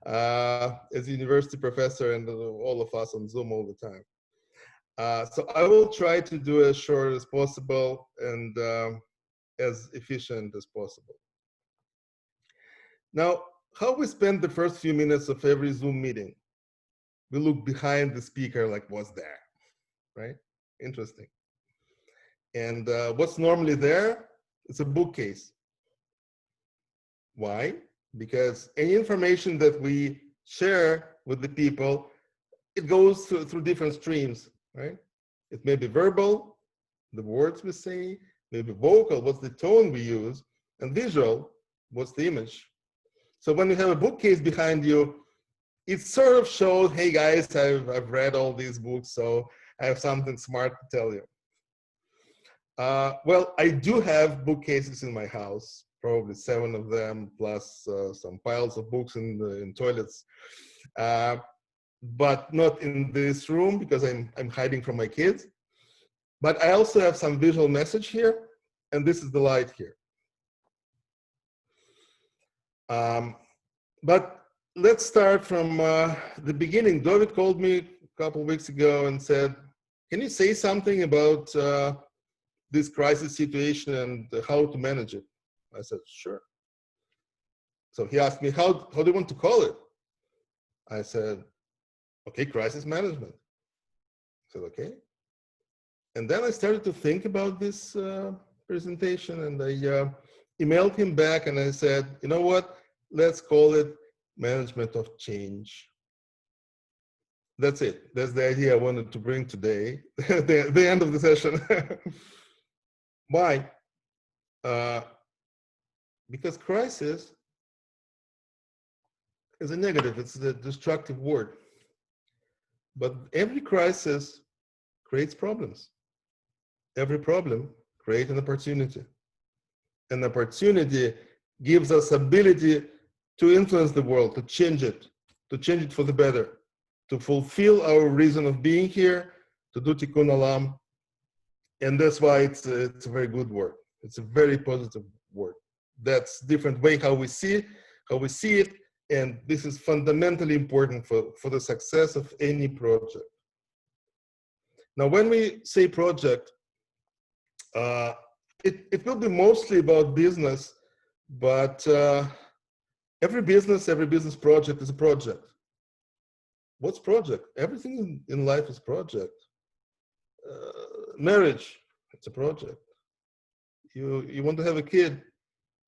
as a university professor and all of us on Zoom all the time. So I will try to do as short as possible and as efficient as possible. Now, how we spend the first few minutes of every Zoom meeting? We look behind the speaker like, what's there, right? Interesting. And what's normally there? It's a bookcase. Why? Because any information that we share with the people, it goes through different streams, right? It may be verbal, the words we say, maybe vocal, what's the tone we use, and visual, what's the image. So when you have a bookcase behind you, it sort of shows, hey guys, I've read all these books, so I have something smart to tell you. Well, I do have bookcases in my house, probably 7 of them, plus some piles of books in toilets. But not in this room because I'm hiding from my kids. But I also have some visual message here, and this is the light here. But let's start from the beginning. David called me a couple of weeks ago and said, can you say something about this crisis situation and how to manage it? I said, sure. So he asked me, how do you want to call it? I said, okay, crisis management. I said, okay. And then I started to think about this presentation, and I emailed him back and I said, you know what, let's call it management of change. That's it. That's the idea I wanted to bring today, the end of the session. Why? Because crisis is a negative, it's a destructive word. But every crisis creates problems. Every problem creates an opportunity. An opportunity gives us ability to influence the world, to change it for the better, to fulfill our reason of being here, to do tikkun olam. And that's why it's a very good word. It's a very positive word. That's different way how we see it, and this is fundamentally important for the success of any project. Now, when we say project, it will be mostly about business, but every business project is a project. What's project? Everything in life is project. Marriage, it's a project. You want to have a kid,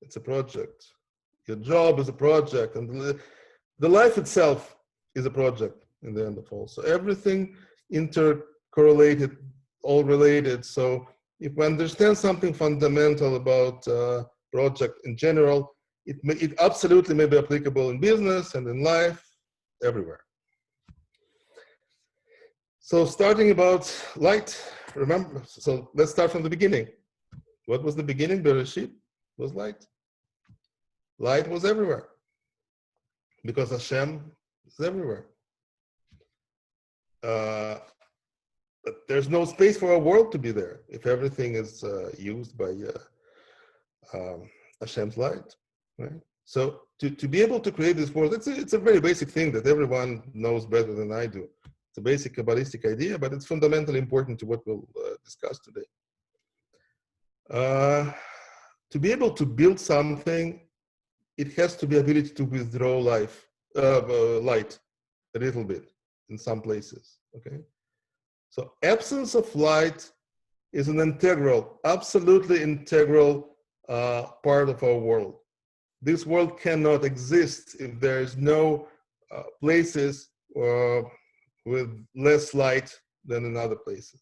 it's a project. Your job is a project, and the life itself is a project in the end of all. So everything intercorrelated, all related. So if we understand something fundamental about project in general, it absolutely may be applicable in business and in life, everywhere. So starting about light, remember, so let's start from the beginning. What was the beginning? Bereshit was light. Light was everywhere because Hashem is everywhere. But there's no space for a world to be there if everything is used by Hashem's light, right? So to be able to create this world, it's a very basic thing that everyone knows better than I do. It's a basic Kabbalistic idea, but it's fundamentally important to what we'll discuss today. To be able to build something, it has to be ability to withdraw light a little bit in some places, okay? So absence of light is an integral, absolutely integral part of our world. This world cannot exist if there is no places with less light than in other places.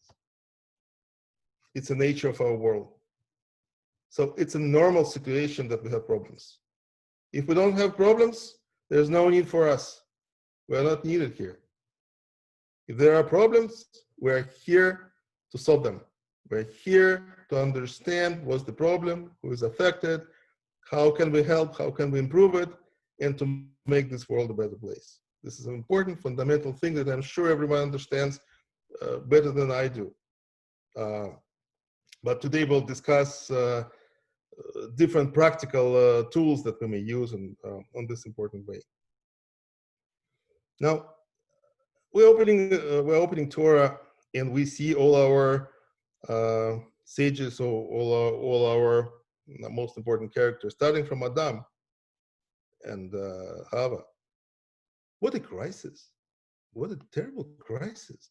It's the nature of our world. So it's a normal situation that we have problems. If we don't have problems, there's no need for us. We're not needed here. If there are problems, we're here to solve them. We're here to understand what's the problem, who is affected, how can we help, how can we improve it, and to make this world a better place. This is an important, fundamental thing that I'm sure everyone understands better than I do. But today we'll discuss different practical tools that we may use on this important way. Now we're opening Torah, and we see all our sages, or all our most important characters, starting from Adam and Hava. What a crisis! What a terrible crisis!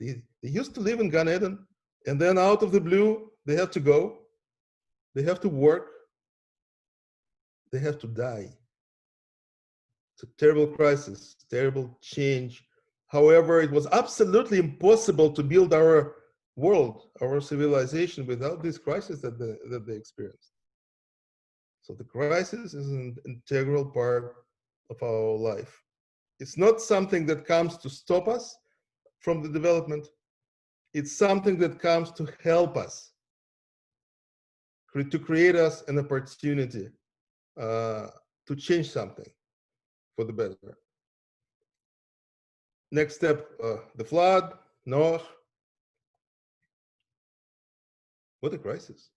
They used to live in Gan Eden, and then out of the blue, they have to go, they have to work, they have to die. It's a terrible crisis, terrible change. However, it was absolutely impossible to build our world, our civilization, without this crisis that they experienced. So the crisis is an integral part of our life. It's not something that comes to stop us from the development. It's something that comes to help us, to create us an opportunity to change something for the better. Next step, the flood, Noah. What a crisis.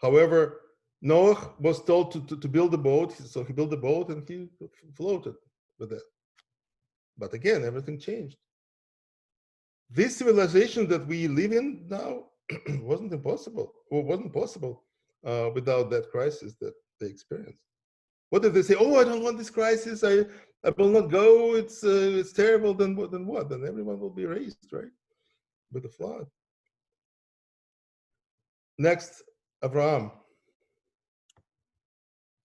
However, Noah was told to build a boat, so he built a boat and he floated with it. But again, everything changed. This civilization that we live in now wasn't possible without that crisis that they experienced. What did they say? Oh, I don't want this crisis. I will not go. It's terrible. Then what? Then everyone will be erased, right? With the flood. Next, Abraham.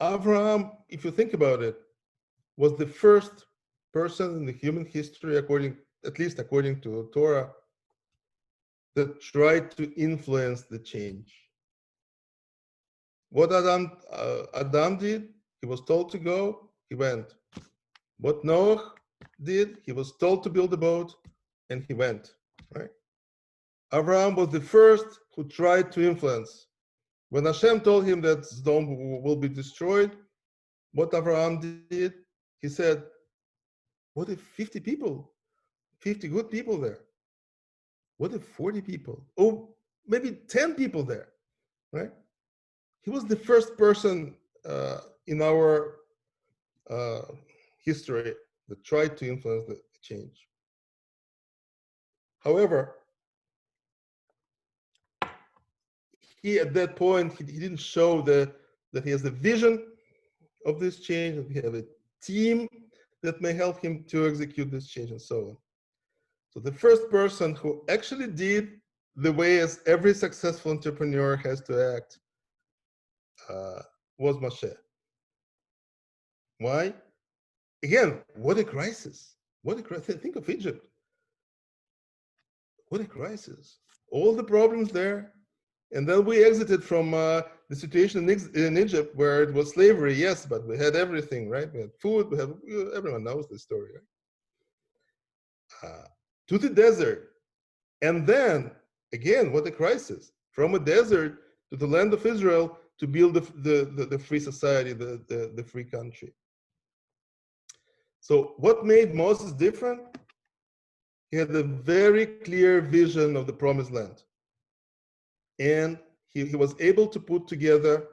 Abraham, if you think about it, was the first person in the human history, at least according to Torah, that tried to influence the change. What Adam did, he was told to go, he went. What Noah did, he was told to build a boat, and he went, right? Abraham was the first who tried to influence. When Hashem told him that Sodom will be destroyed, what Abraham did, he said, what if 50 people, 50 good people there? What if 40 people? Oh, maybe 10 people there, right? He was the first person in our history that tried to influence the change. However, he at that point, he didn't show that he has the vision of this change, that we have a team that may help him to execute this change and so on. So the first person who actually did the way as every successful entrepreneur has to act was Moshe. Why? Again, what a crisis. What a crisis. Think of Egypt. What a crisis. All the problems there. And then we exited from the situation in Egypt where it was slavery, yes, but we had everything, right? We had food, everyone knows the story, right? To the desert. And then, again, what a crisis. From a desert to the land of Israel to build the free society, the free country. So what made Moses different? He had a very clear vision of the promised land. And he was able to put together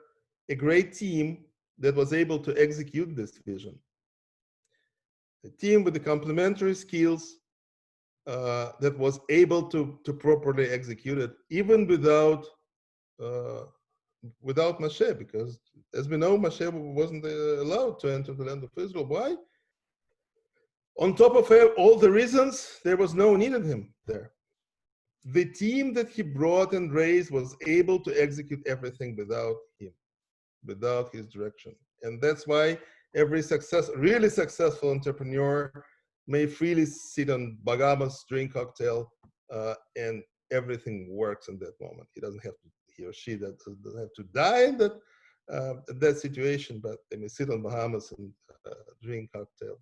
a great team that was able to execute this vision. A team with the complementary skills that was able to properly execute it, even without Moshe, because as we know, Moshe wasn't allowed to enter the land of Israel. Why? On top of all the reasons, there was no need of him there. The team that he brought and raised was able to execute everything without him, without his direction. And that's why every really successful entrepreneur may freely sit on Bahamas, drink cocktail, and everything works in that moment. He or she doesn't have to die in that situation, but they may sit on Bahamas and drink cocktail,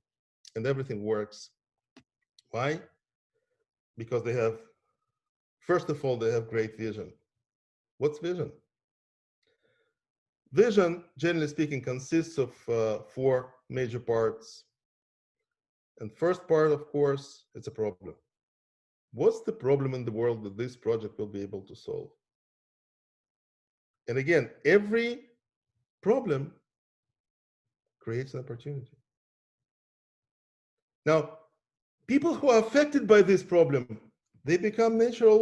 and everything works. Why? Because they have, first of all, they have great vision. What's vision? Vision, generally speaking, consists of 4 major parts. And first part, of course, it's a problem. What's the problem in the world that this project will be able to solve? And again, every problem creates an opportunity. Now, people who are affected by this problem, they become natural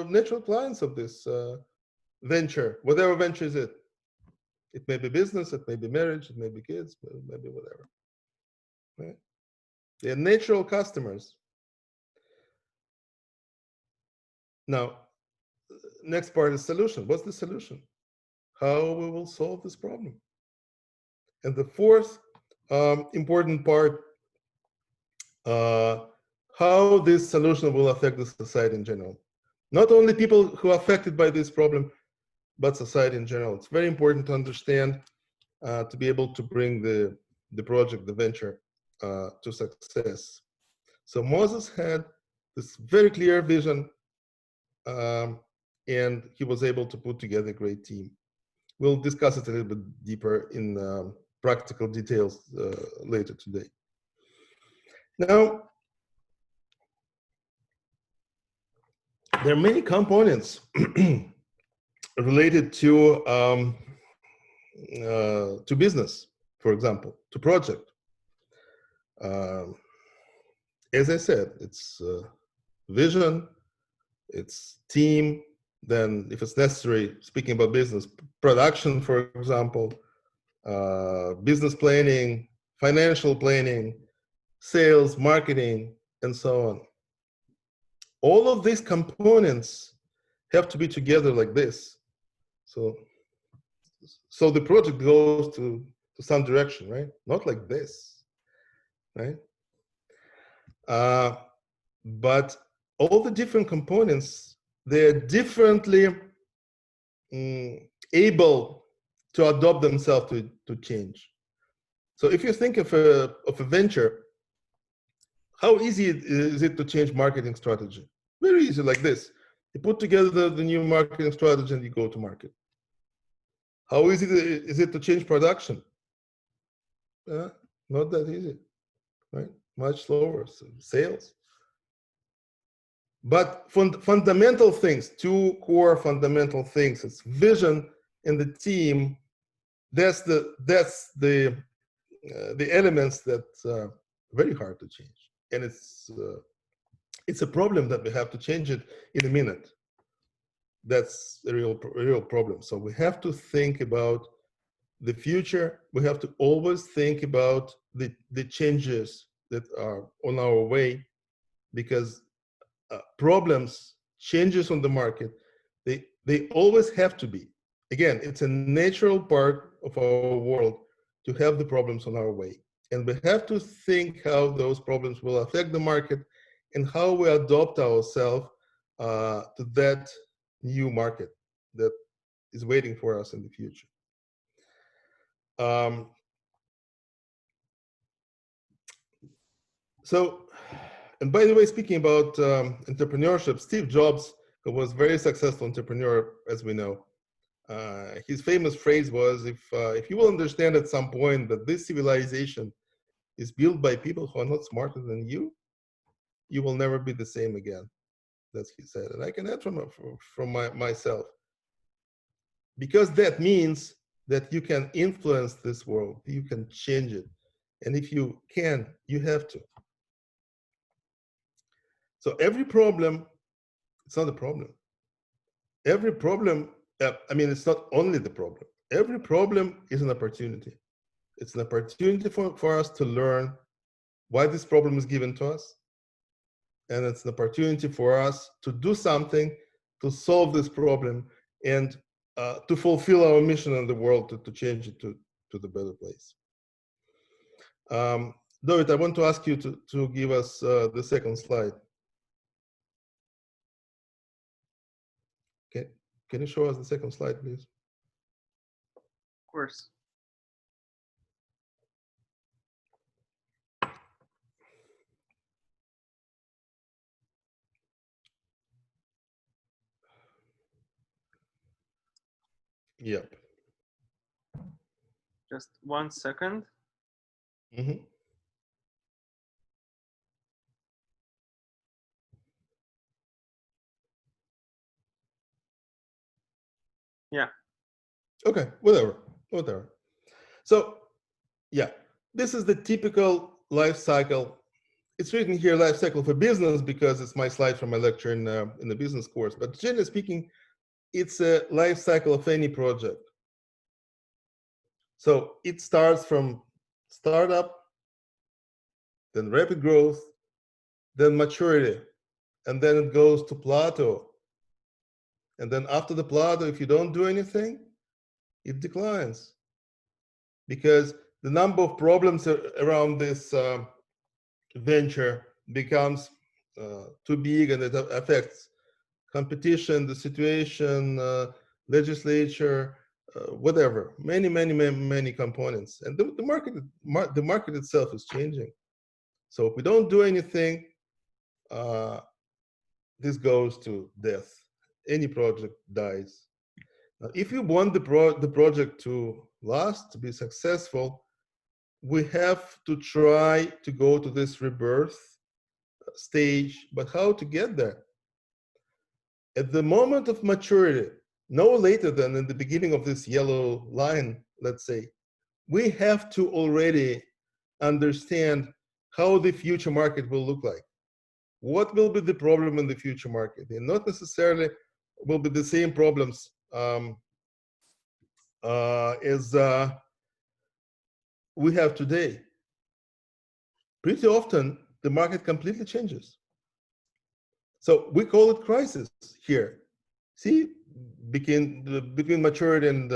natural clients of this venture, whatever venture is it. It may be business, it may be marriage, it may be kids, it may be whatever. Right? They're natural customers. Now, next part is solution. What's the solution? How we will solve this problem? And the fourth important part, how this solution will affect the society in general. Not only people who are affected by this problem, but society in general. It's very important to understand to be able to bring the project, the venture, to success. So Moses had this very clear vision, and he was able to put together a great team. We'll discuss it a little bit deeper in practical details later today. Now, there are many components related to business, for example, to project. As I said, it's vision, it's team, then if it's necessary, speaking about business, production, for example, business planning, financial planning, sales, marketing, and so on. All of these components have to be together like this. So the project goes to some direction, right? Not like this, right? But all the different components, they're differently able to adopt themselves to change. So if you think of a venture, how easy is it to change marketing strategy? Very easy, like this. You put together the new marketing strategy and you go to market. How easy is it to change production? Not that easy, right? Much slower. So sales. But fundamental things, two core fundamental things, it's vision and the team. That's the elements that are very hard to change, and it's a problem that we have to change it in a minute. That's a real problem. So we have to think about the future. We have to always think about the changes that are on our way, because problems, changes on the market, they always have to be. Again, it's a natural part of our world to have the problems on our way. And we have to think how those problems will affect the market and how we adopt ourselves to that new market that is waiting for us in the future. And by the way, speaking about entrepreneurship, Steve Jobs, who was a very successful entrepreneur, as we know, his famous phrase was, if you will understand at some point that this civilization is built by people who are not smarter than you will never be the same again. That's he said. And I can add from myself. Because that means that you can influence this world, you can change it. And if you can, you have to. So every problem, it's not a problem. Every problem, I mean, it's not only the problem. Every problem is an opportunity. It's an opportunity for us to learn why this problem is given to us. And it's an opportunity for us to do something to solve this problem and to fulfill our mission in the world, to change it to the better place. David, I want to ask you to give us the second slide. Okay. Can you show us the second slide, please? Of course. Yep. Just 1 second. Mm-hmm. Yeah. Okay, whatever. So, yeah, this is the typical life cycle it's written here life cycle for business because it's my slide from my lecture in the business course. But generally speaking, it's a life cycle of any project. So it starts from startup, then rapid growth, then maturity, and then it goes to plateau. And then after the plateau, if you don't do anything, it declines. Because the number of problems around this venture becomes too big, and it affects competition, the situation, legislature, whatever, many components. And the market itself is changing. So if we don't do anything, this goes to death. Any project dies. Now, if you want the project to last, to be successful, we have to try to go to this rebirth stage. But how to get there? At the moment of maturity, no later than in the beginning of this yellow line, let's say, we have to already understand how the future market will look like. What will be the problem in the future market? And not necessarily will be the same problems as we have today. Pretty often, the market completely changes. So we call it crisis here. See, between maturity and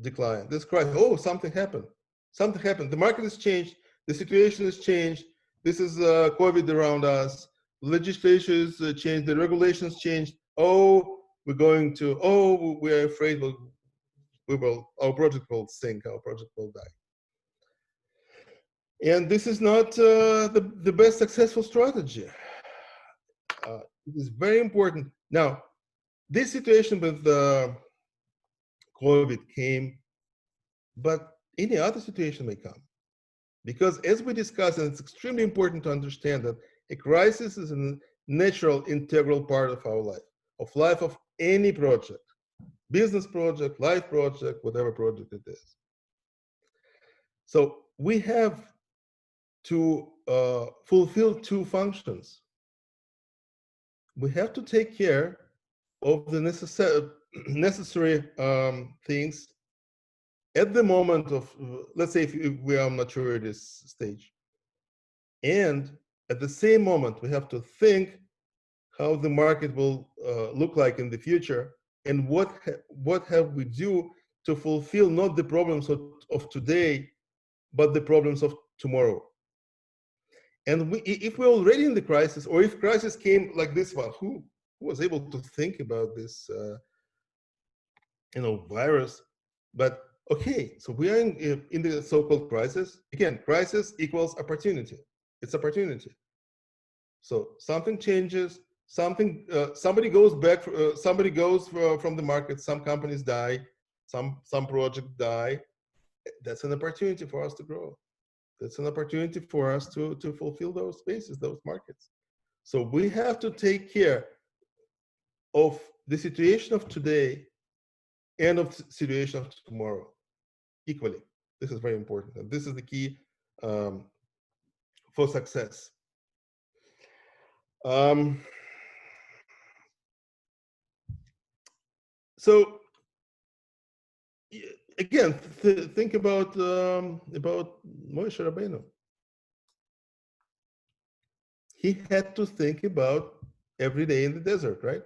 decline, this crisis. Oh, something happened. Something happened. The market has changed. The situation has changed. This is COVID around us. Legislation has changed. The regulations changed. Oh, we are afraid our project will sink. Our project will die. And this is not the best successful strategy. It is very important. Now, this situation with COVID came, but any other situation may come. Because as we discussed, and it's extremely important to understand that a crisis is a natural, integral part of our life of any project, business project, life project, whatever project it is. So we have to fulfill two functions. We have to take care of the necessary things at the moment of, let's say, if we are mature at this stage. And at the same moment, we have to think how the market will look like in the future, and what have we do to fulfill not the problems of today, but the problems of tomorrow. And if we're already in the crisis, or if crisis came like this one, who was able to think about this virus? But okay, so we are in the so-called crisis. Again, crisis equals opportunity. It's opportunity. So something changes, somebody goes back, somebody goes from the market, some companies die, some projects die. That's an opportunity for us to grow. That's an opportunity for us to fulfill those spaces, those markets. So we have to take care of the situation of today and of the situation of tomorrow equally. This is very important. And this is the key for success. So again, think about Moshe Rabbeinu. He had to think about every day in the desert, right?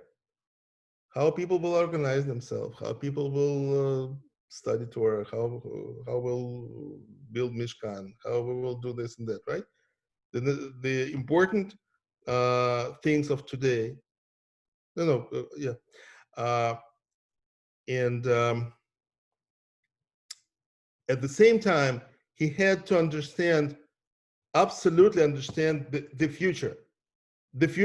How people will organize themselves, how people will study Torah, how we'll build Mishkan, how we will do this and that, right? The important things of today. And at the same time, he had to absolutely understand the future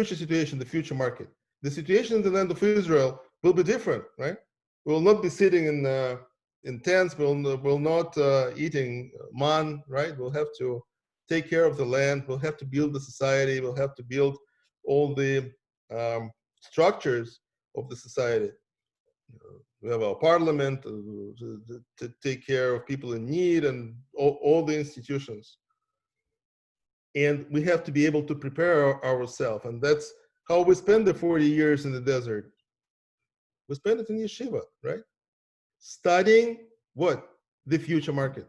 situation, the future market. The situation in the land of Israel will be different, right? We will not be sitting in tents. We'll not eating man, right? We'll have to take care of the land. We'll have to build the society. We'll have to build all the structures of the society. We have our parliament to take care of people in need and all the institutions. And we have to be able to prepare ourselves. And that's how we spend the 40 years in the desert. We spend it in yeshiva, right? Studying what? The future market.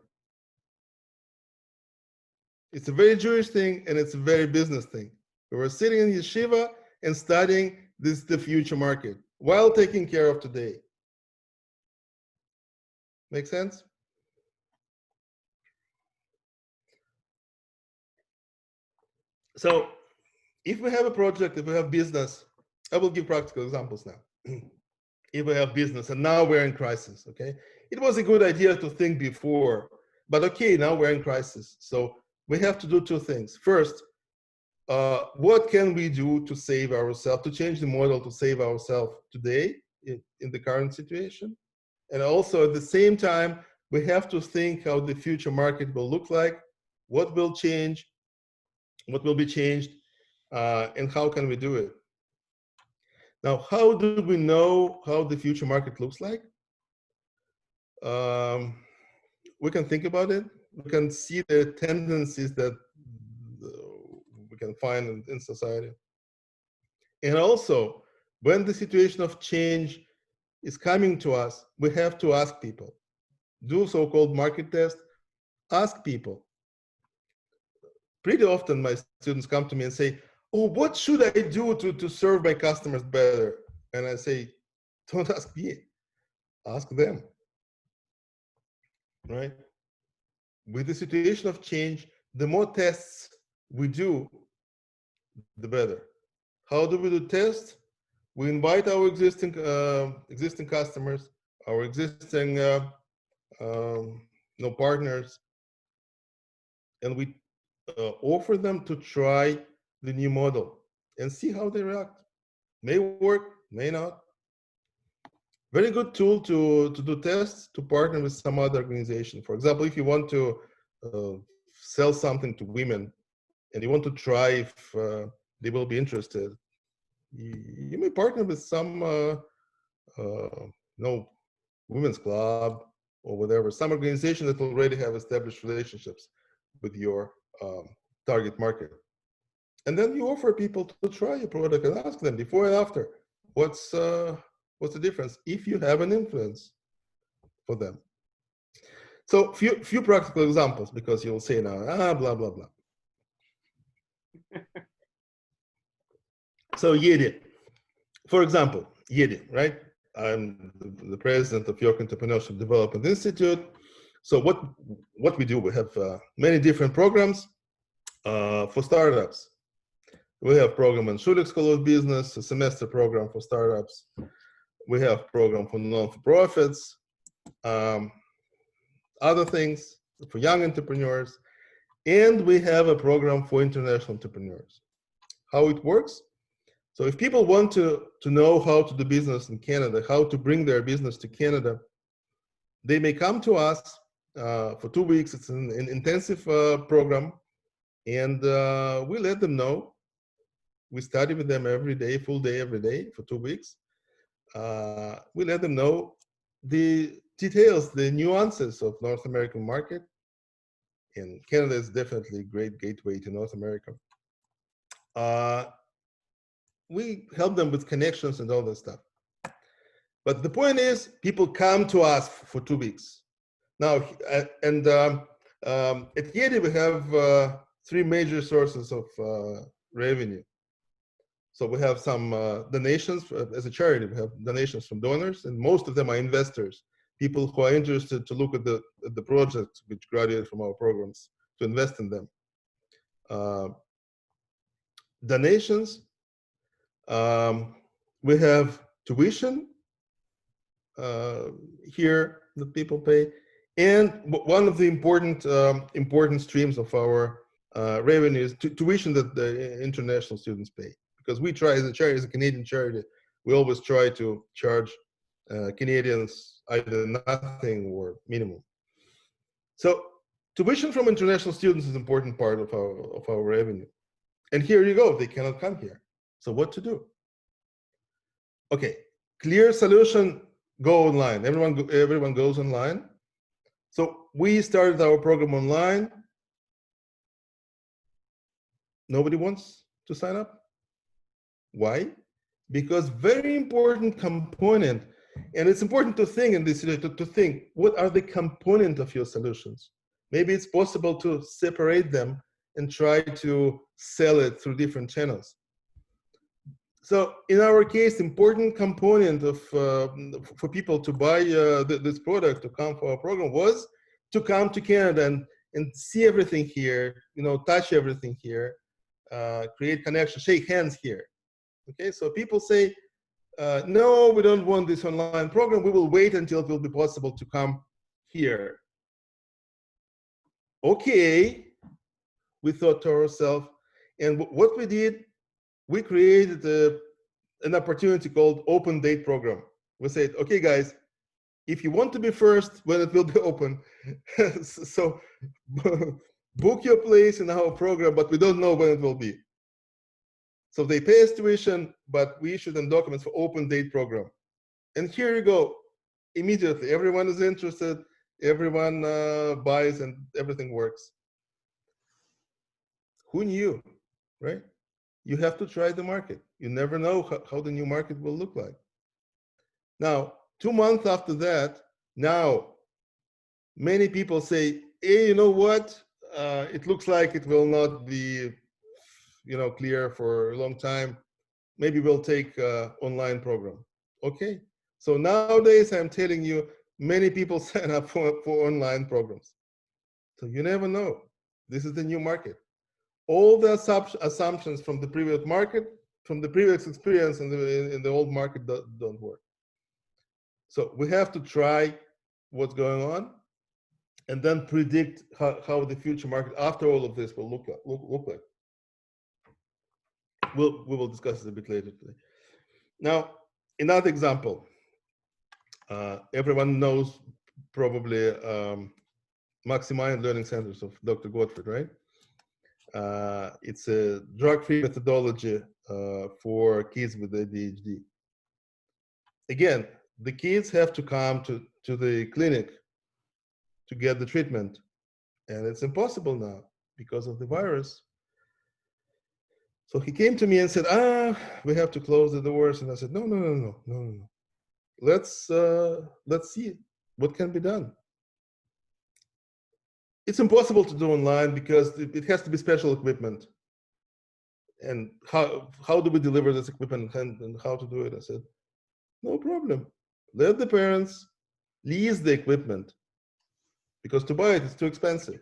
It's a very Jewish thing and it's a very business thing. We were sitting in yeshiva and studying the future market while taking care of today. Make sense? So if we have a project, if we have business, I will give practical examples now. If we have business and now we're in crisis, okay? It was a good idea to think before, but okay, now we're in crisis. So we have to do two things. First, what can we do to save ourselves, to change the model to save ourselves today in the current situation? And also at the same time, we have to think how the future market will look like, what will change, what will be changed, and how can we do it? Now, how do we know how the future market looks like? We can think about it. We can see the tendencies that we can find in society. And also, when the situation of change is coming to us, we have to ask people. Do so-called market test, ask people. Pretty often my students come to me and say, oh, what should I do to serve my customers better? And I say, don't ask me, ask them, right? With the situation of change, the more tests we do, the better. How do we do tests? We invite our existing customers, our existing partners, and we offer them to try the new model and see how they react. May work, may not. Very good tool to do tests, to partner with some other organization. For example, if you want to sell something to women and you want to try if they will be interested, you may partner with some women's club or whatever, some organization that already have established relationships with your target market. And then you offer people to try your product and ask them before and after, what's the difference if you have an influence for them. So few practical examples, because you'll say now, blah, blah, blah. So Yedi, for example, Yedi, right? I'm the president of York Entrepreneurship Development Institute. So what we do, we have many different programs for startups. We have program in Schulich School of Business, a semester program for startups. We have program for non-for-profits, other things for young entrepreneurs, and we have a program for international entrepreneurs. How it works? So if people want to know how to do business in Canada, how to bring their business to Canada, they may come to us for 2 weeks. It's an intensive program, and we let them know. We study with them every day, full day, every day for 2 weeks. We let them know the details, the nuances of North American market. And Canada is definitely a great gateway to North America. We help them with connections and all that stuff. But the point is, people come to us for 2 weeks. Now, and at Yedi, we have 3 major sources of revenue. So we have some donations as a charity. We have donations from donors, and most of them are investors, people who are interested to look at the projects which graduate from our programs, to invest in them. Donations. We have tuition here that people pay, and one of the important streams of our revenue is tuition that the international students pay. Because we try, as a charity, as a Canadian charity, we always try to charge Canadians either nothing or minimum. So tuition from international students is an important part of our revenue. And here you go, they cannot come here. So what to do? Okay, clear solution, go online. Everyone goes online. So we started our program online. Nobody wants to sign up. Why? Because very important component, and it's important to think in this, to think, what are the components of your solutions? Maybe it's possible to separate them and try to sell it through different channels. So in our case, important component of for people to buy this product, to come for our program, was to come to Canada and see everything here, touch everything here, create connection, shake hands here. Okay, so people say, no, we don't want this online program. We will wait until it will be possible to come here. Okay, we thought to ourselves, and what we did, we created an opportunity called Open Date Program. We said, okay, guys, if you want to be first when it will be open, so book your place in our program, but we don't know when it will be. So they pay us tuition, but we issue them documents for Open Date Program. And here you go. Immediately, everyone is interested, everyone buys, and everything works. Who knew, right? You have to try the market. You never know how the new market will look like. Now, 2 months after that, now many people say, hey, you know what? It looks like it will not be clear for a long time. Maybe we'll take online program. Okay. So nowadays, I'm telling you, many people sign up for online programs. So you never know. This is the new market. All the assumptions from the previous market, from the previous experience in the old market don't work. So we have to try what's going on and then predict how the future market after all of this will look like. We will discuss it a bit later today. Now, another example. Everyone knows probably Maximind Learning Centers of Dr. Gottfried, right? It's a drug-free methodology for kids with ADHD. Again, the kids have to come to the clinic to get the treatment, and it's impossible now because of the virus. So he came to me and said, we have to close the doors. And I said, no. Let's see what can be done. It's impossible to do online because it has to be special equipment. And how do we deliver this equipment and how to do it? I said, no problem. Let the parents lease the equipment because to buy it is too expensive.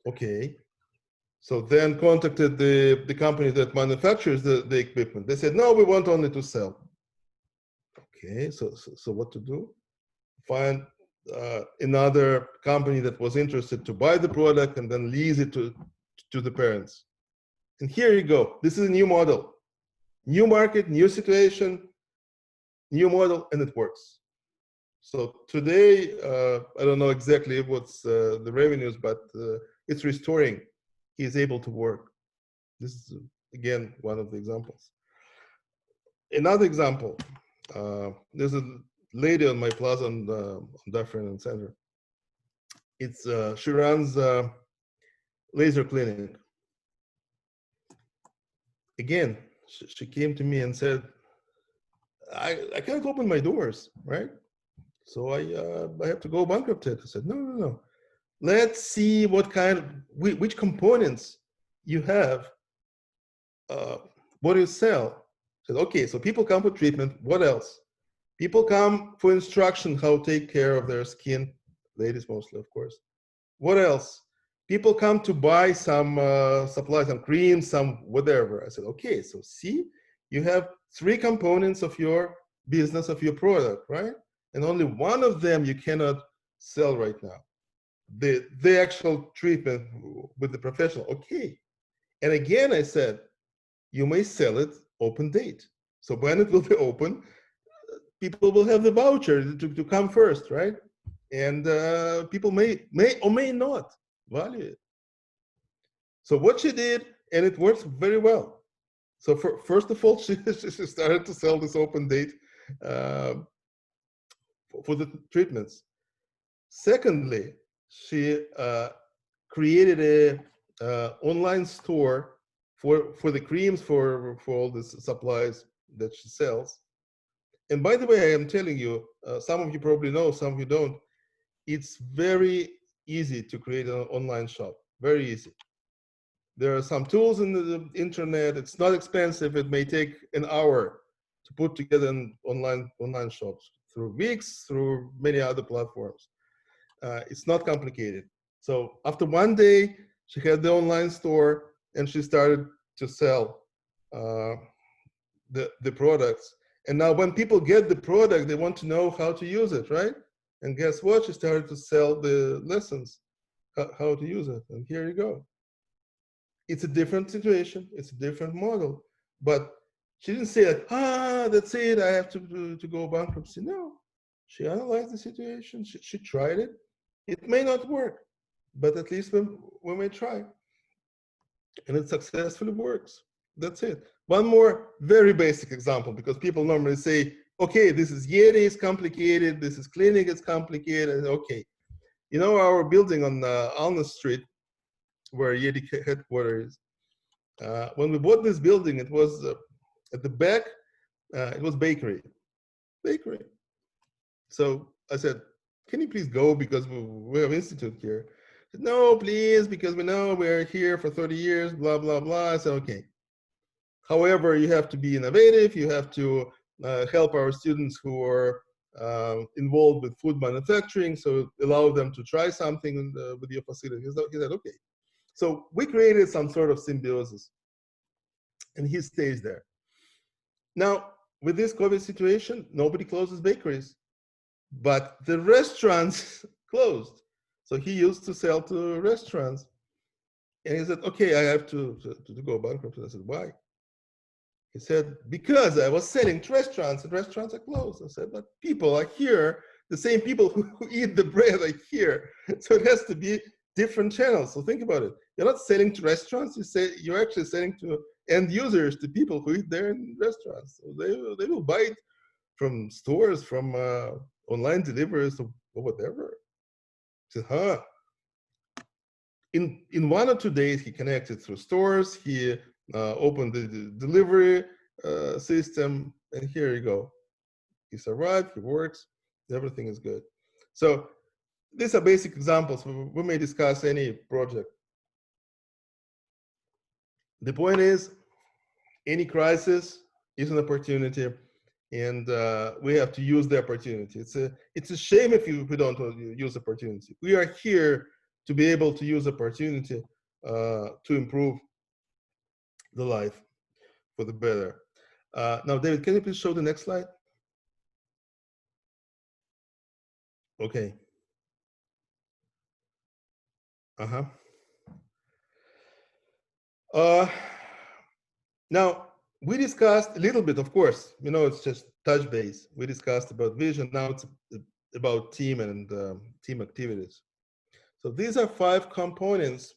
Okay. So then contacted the company that manufactures the equipment. They said, no, we want only to sell. Okay, so what to do? Find another company that was interested to buy the product and then lease it to the parents. And here you go. This is a new model. New market, new situation, new model, and it works. So today, I don't know exactly what's the revenues, but it's restoring. He is able to work. This is, again, one of the examples. Another example, there's a lady on my plaza on Dufferin Center. She runs a laser clinic. Again, she came to me and said, I can't open my doors, right? So I have to go bankrupt. I said, no. Let's see what which components you have. What do you sell? I said, okay, so people come for treatment. What else? People come for instruction how to take care of their skin. Ladies mostly, of course. What else? People come to buy some supplies, some creams, some whatever. I said, okay, so see, you have 3 components of your business, of your product, right? And only one of them you cannot sell right now. The actual treatment with the professional, okay. And again, I said, you may sell it open date. So when it will be open, people will have the voucher to come first, right? And people may or may not value it. So what she did, and it works very well. So first of all, she started to sell this open date for the treatments. Secondly, she created online store for the creams, for all the supplies that she sells. And by the way, I am telling you, some of you probably know, some of you don't, it's very easy to create an online shop, very easy. There are some tools in the internet. It's not expensive. It may take an hour to put together an online shops through Wix, through many other platforms. It's not complicated. So after one day, she had the online store and she started to sell the products. And now when people get the product, they want to know how to use it, right? And guess what? She started to sell the lessons, how to use it. And here you go. It's a different situation. It's a different model. But she didn't say like, that's it. I have to go bankruptcy. No, she analyzed the situation. She tried it. It may not work, but at least we may try. And it successfully works. That's it. One more very basic example, because people normally say, okay, this is Yeti, it's complicated. This is clinic, it's complicated. Okay. You know, our building on Alna Street, where Yeti headquarters is, when we bought this building, it was at the back, it was bakery. So I said, can you please go, because we have institute here? Said, no, please, because we know we're here for 30 years, blah, blah, blah. I said, okay. However, you have to be innovative. You have to help our students who are involved with food manufacturing, so allow them to try something with your facility. He said, okay. So we created some sort of symbiosis, and he stays there. Now, with this COVID situation, nobody closes bakeries, but the restaurants closed. So he used to sell to restaurants. And he said, okay, I have to go bankrupt. And I said, why? He said, because I was selling to restaurants and restaurants are closed. I said, but people are here. The same people who eat the bread are here. So it has to be different channels. So think about it. You're not selling to restaurants. You're actually selling to end users, to people who eat there in restaurants. So they will buy it from stores, from online deliveries, or whatever. He said, In 1 or 2 days, he connected through stores. He opened the delivery system, and here you go. He survived, he works, everything is good. So these are basic examples. We may discuss any project. The point is, any crisis is an opportunity, and we have to use the opportunity. It's a shame if we don't use opportunity. We are here to be able to use opportunity to improve the life for the better. Now, David, can you please show the next slide? Okay. Now, we discussed a little bit, of course, it's just touch base. We discussed about vision. Now it's about team and team activities. So these are 5 components.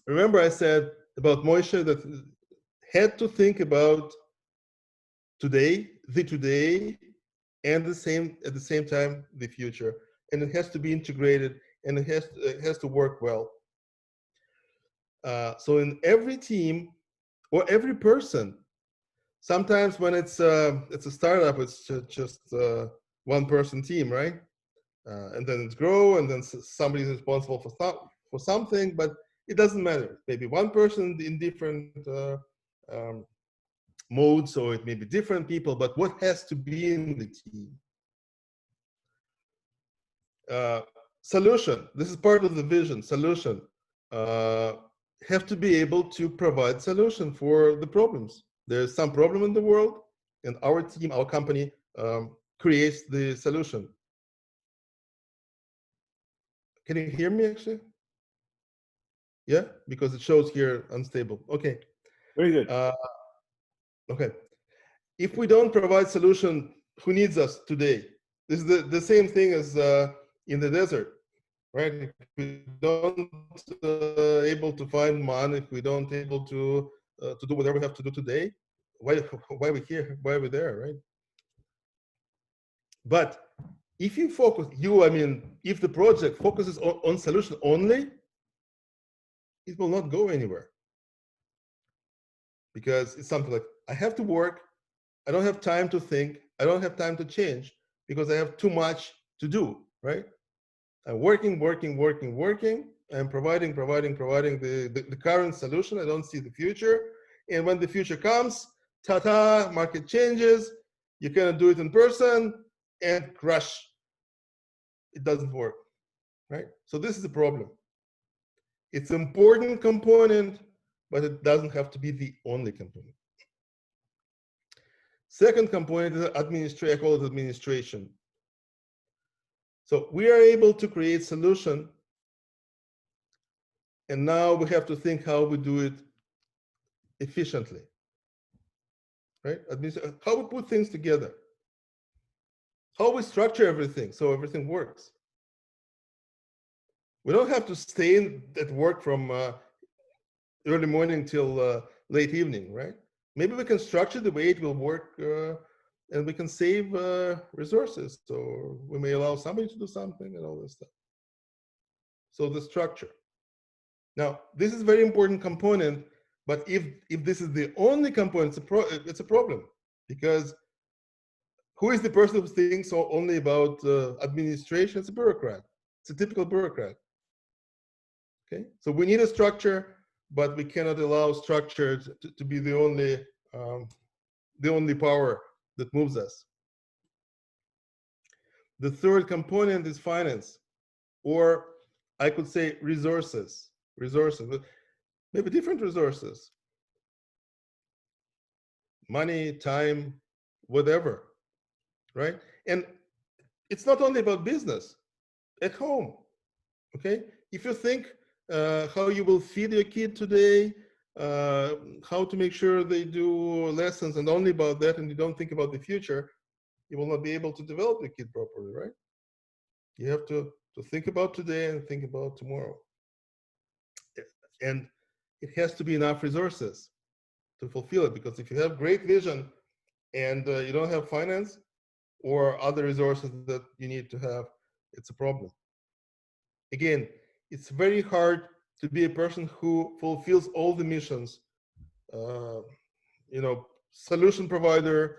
Remember I said about Moshe that had to think about today, and at the same time, the future. And it has to be integrated, and it has to work well. So in every team or every person, sometimes when it's a startup, it's just one-person team, right? And then it's grow, and then somebody's responsible for something, but it doesn't matter. Maybe one person in different modes, so it may be different people, but what has to be in the team? Solution. This is part of the vision. Solution. Have to be able to provide solution for the problems. There's some problem in the world, and our team, our company, creates the solution. Can you hear me actually? Yeah, because it shows here unstable. Okay. Very good. Okay. If we don't provide solution, who needs us today? This is the same thing as in the desert, right? If we don't able to find man, if we don't able to do whatever we have to do today, why are we here? Why are we there, right? But if you focus, if the project focuses on solution only, it will not go anywhere. Because it's something like, I have to work, I don't have time to think, I don't have time to change because I have too much to do, right? I'm working, I'm providing the current solution. I don't see the future. And when the future comes, ta-ta, market changes, you cannot do it in person, and crash. It doesn't work, right? So this is the problem. It's an important component, but it doesn't have to be the only component. Second component is administration. I call it administration. So we are able to create solution, and now we have to think how we do it efficiently, right? How we put things together, how we structure everything so everything works. We don't have to stay at work from early morning till late evening, right? Maybe we can structure the way it will work, and we can save resources. So we may allow somebody to do something and all this stuff. So the structure. Now, this is a very important component, but if this is the only component, it's a problem, because who is the person who thinks only about administration? It's a bureaucrat. It's a typical bureaucrat. Okay, so we need a structure, but we cannot allow structure to be the only power that moves us. The third component is finance, or I could say resources. Resources, maybe different resources. Money, time, whatever, right? And it's not only about business. At home, okay? If you think how you will feed your kid today, how to make sure they do lessons and only about that, and you don't think about the future, you will not be able to develop the kid properly, right? You have to think about today and think about tomorrow. And it has to be enough resources to fulfill it, because if you have great vision and you don't have finance or other resources that you need to have, it's a problem. Again, it's very hard to be a person who fulfills all the missions, solution provider,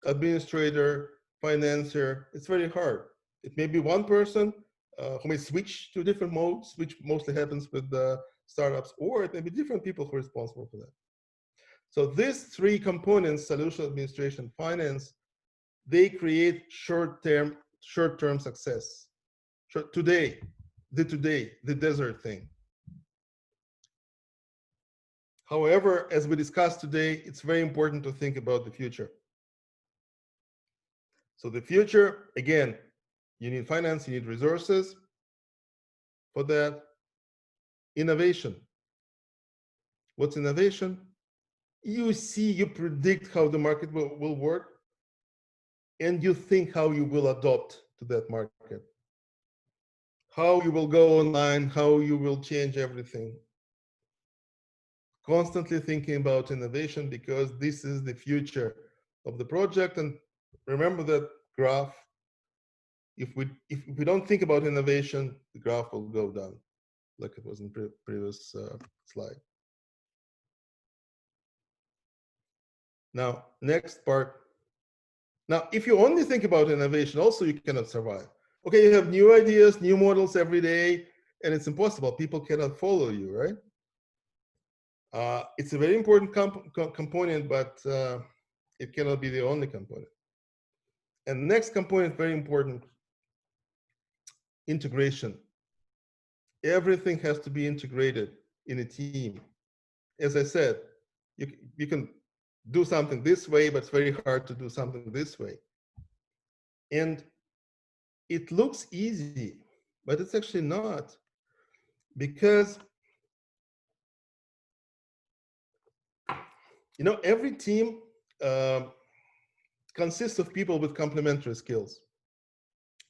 administrator, financier. It's very hard. It may be one person who may switch to different modes, which mostly happens with the startups, or it may be different people who are responsible for that. So these three components, solution, administration, finance, they create short-term success. Today, the desert thing. However, as we discussed today, it's very important to think about the future. So the future, again, you need finance, you need resources for that. Innovation. What's innovation? You predict how the market will work, and you think how you will adopt to that market. How you will go online, how you will change everything. Constantly thinking about innovation, because this is the future of the project. And remember that graph. If we don't think about innovation, the graph will go down, like it was in previous slide. Now, next part. Now, if you only think about innovation, also you cannot survive. Okay, you have new ideas, new models every day, and it's impossible. People cannot follow you, right? It's a very important component, but it cannot be the only component. And next component, very important, integration. Everything has to be integrated in a team. As I said, you can do something this way, but it's very hard to do something this way. And it looks easy, but it's actually not, because every team consists of people with complementary skills,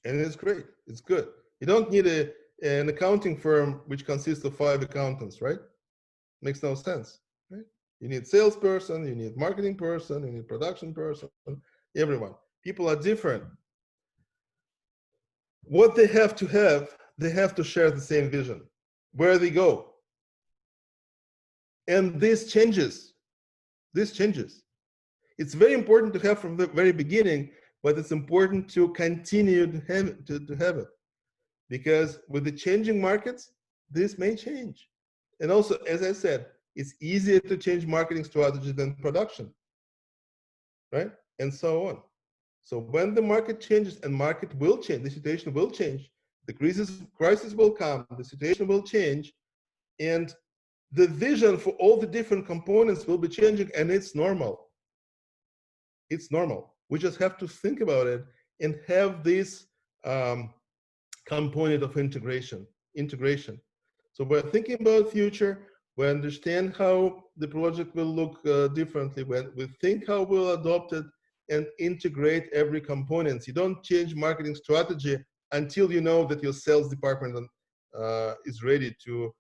and it's great. It's good. You don't need an accounting firm which consists of 5 accountants, right? Makes no sense, right? You need salesperson, you need marketing person, you need production person, everyone. People are different. What they have to share the same vision. Where they go, And this changes. This changes. It's very important to have from the very beginning, but it's important to continue to have it. Because with the changing markets, this may change. And also, as I said, it's easier to change marketing strategy than production, right? And so on. So when the market changes, and market will change, the situation will change, the crisis will come, the situation will change, and the vision for all the different components will be changing, and it's normal. It's normal. We just have to think about it and have this component of integration. So we're thinking about future, we understand how the project will look differently, when we think how we'll adopt it and integrate every component. You don't change marketing strategy until you know that your sales department is ready to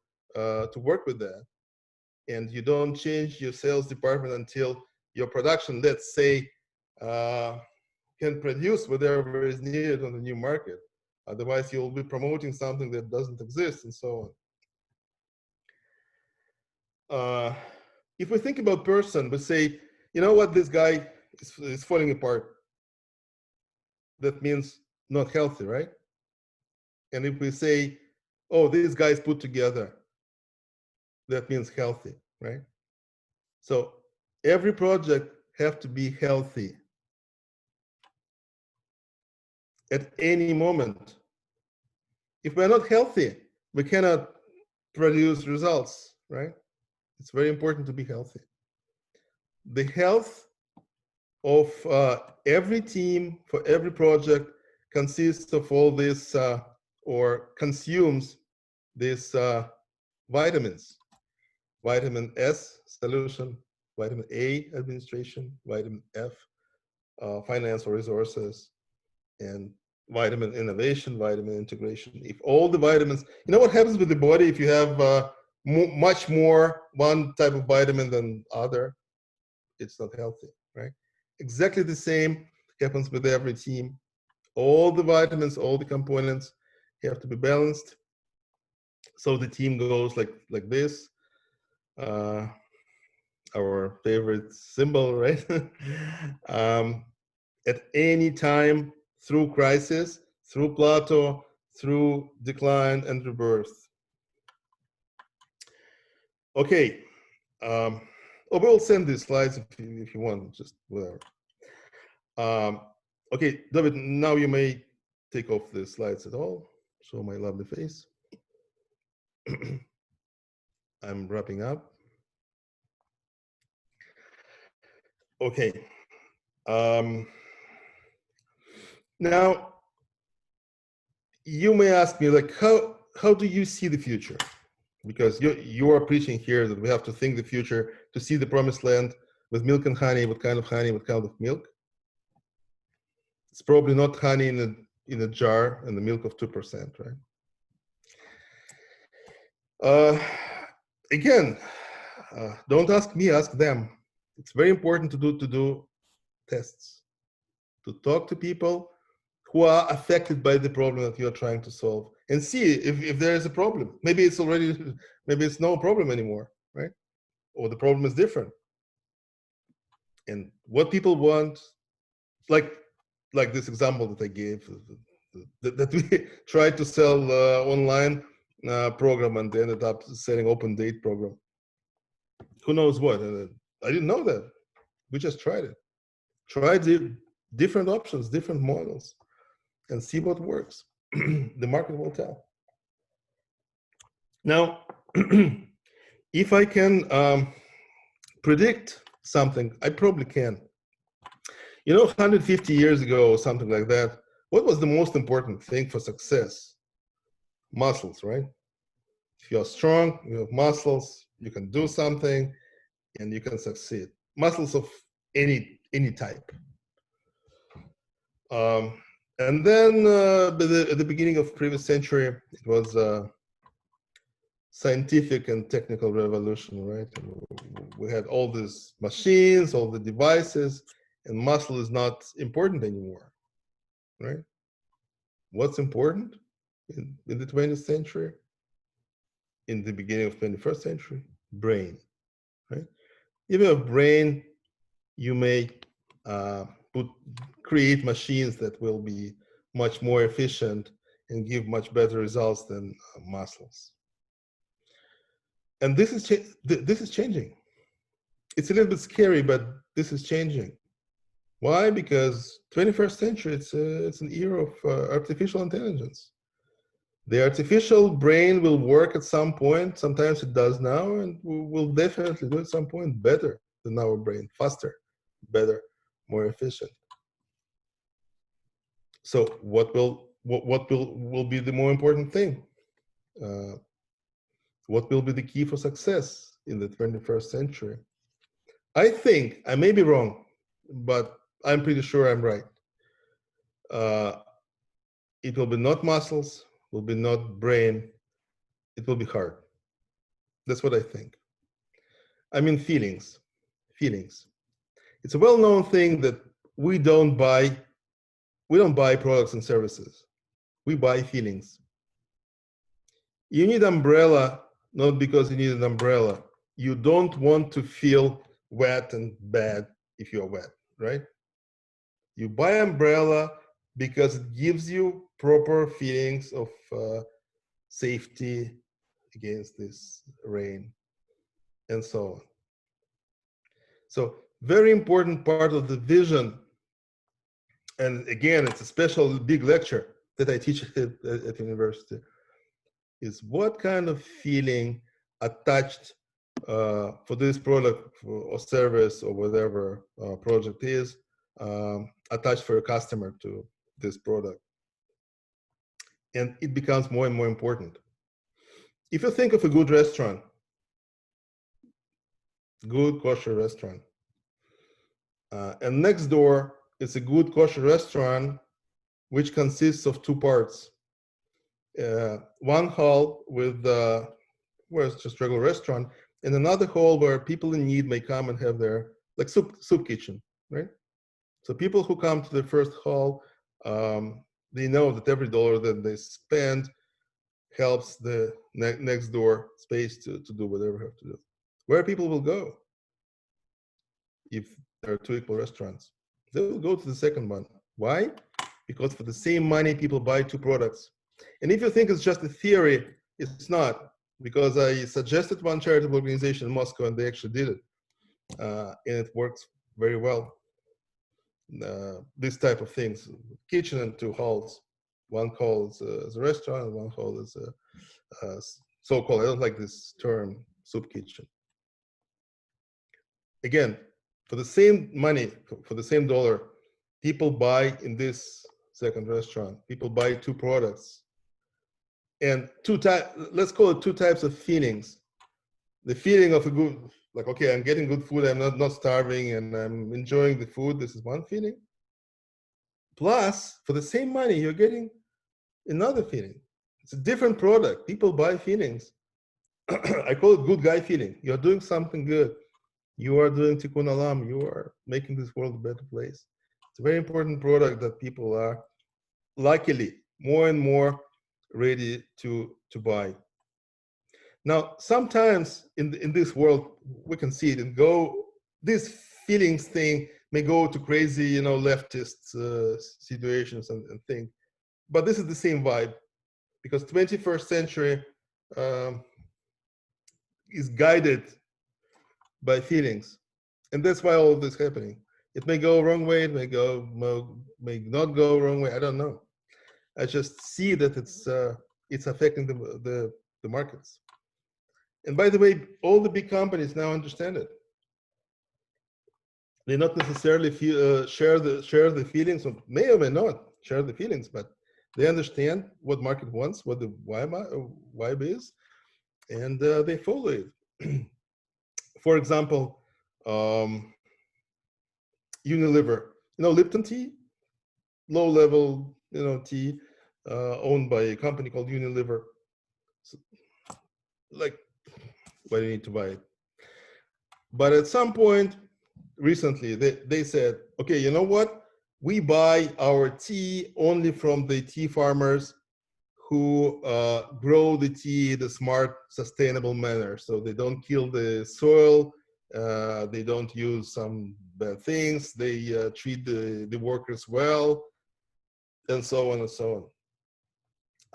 work with that. And you don't change your sales department until your production, let's say, can produce whatever is needed on the new market. Otherwise, you'll be promoting something that doesn't exist, and so on. If we think about person, we say, you know what, this guy is falling apart. That means not healthy, right? And if we say, oh, these guys put together, that means healthy, right? So every project have to be healthy at any moment. If we're not healthy, we cannot produce results, right? It's very important to be healthy. The health of every team for every project consists of all this or consumes these vitamins. Vitamin S, solution, vitamin A, administration, vitamin F, finance or resources, and vitamin innovation, vitamin integration. If all the vitamins, you know what happens with the body if you have much more one type of vitamin than other? It's not healthy, right? Exactly the same happens with every team. All the vitamins, all the components have to be balanced. So the team goes like this. Our favorite symbol, right? At any time, through crisis, through plateau, through decline and rebirth. Okay. We'll send these slides if you want, just whatever. Okay, David, now you may take off the slides at all. Show my lovely face. I'm wrapping up. Okay. Now, you may ask me, like, how do you see the future? Because you are preaching here that we have to think the future to see the promised land with milk and honey. What kind of honey? What kind of milk? It's probably not honey in a jar and the milk of 2%, right? Again, don't ask me, ask them. It's very important to do tests, to talk to people who are affected by the problem that you're trying to solve, and see if there is a problem. Maybe it's no problem anymore, right? Or the problem is different. And what people want, like this example that I gave, that we tried to sell online program and they ended up selling open date program. Who knows what? I didn't know that. We just tried it. Try the different options, different models, and see what works. The market will tell. Now, if I can predict something, I probably can. You know, 150 years ago or something like that, what was the most important thing for success? Muscles, right? If you're strong, you have muscles, you can do something, and you can succeed. Muscles of any type. And then at the beginning of previous century, it was scientific and technical revolution, right? We had all these machines, all the devices, and muscle is not important anymore, right? What's important in the 20th century? In the beginning of 21st century? Brain. right? If you have brain, you may create machines that will be much more efficient and give much better results than muscles. And this is changing. It's a little bit scary, but this is changing. Why? Because 21st century, it's an era of artificial intelligence. The artificial brain will work at some point. Sometimes it does now, and will definitely do at some point better than our brain, faster, better, more efficient. So what will be the more important thing? What will be the key for success in the 21st century? I think, I may be wrong, but I'm pretty sure I'm right. It will be not muscles, will be not brain, it will be heart. That's what I think. I mean feelings. It's a well-known thing that we don't buy products and services. We buy feelings. You need umbrella, not because you need an umbrella. You don't want to feel wet and bad if you're wet, right? You buy umbrella because it gives you proper feelings of safety against this rain and so on. So very important part of the vision, and again, it's a special big lecture that I teach at university, is what kind of feeling attached for this product or service or whatever project is attached for a customer to this product. And it becomes more and more important. If you think of a good restaurant, good kosher restaurant, and next door is a good kosher restaurant which consists of two parts. One hall with where it's just regular restaurant, and another hall where people in need may come and have their like soup kitchen, right? So people who come to the first hall, they know that every dollar that they spend helps the next door space to do whatever they have to do. Where people will go if there are two equal restaurants? They will go to the second one. Why? Because for the same money, people buy two products. And if you think it's just a theory, it's not. Because I suggested one charitable organization in Moscow, and they actually did it. And it works very well. This type of things, kitchen and two halls. One hall is a restaurant, and one hall is a so-called, I don't like this term, soup kitchen. Again, for the same money, for the same dollar, people buy in this second restaurant, people buy two products. And let's call it two types of feelings. The feeling of a good, like, okay, I'm getting good food, I'm not starving, and I'm enjoying the food. This is one feeling. Plus, for the same money, you're getting another feeling. It's a different product. People buy feelings. I call it good guy feeling. You're doing something good. You are doing tikkun olam. You are making this world a better place. It's a very important product that people are, luckily, more and more ready to buy. Now, sometimes in this world, we can see it and go, this feelings thing may go to crazy, leftist situations and things. But this is the same vibe, because 21st century is guided by feelings. And that's why all of this is happening. It may go wrong way, it may not go wrong way, I don't know. I just see that it's affecting the markets. And by the way, all the big companies now understand it. They not necessarily share the feelings, or may not share the feelings, but they understand what market wants, what the vibe is, and they follow it. For example, Unilever, Lipton tea, low-level, tea, owned by a company called Unilever. So, like, why do you need to buy it? But at some point recently, they said, okay, you know what? We buy our tea only from the tea farmers who grow the tea in a smart, sustainable manner. So they don't kill the soil They don't use some bad things. They treat the workers well, and so on and so on.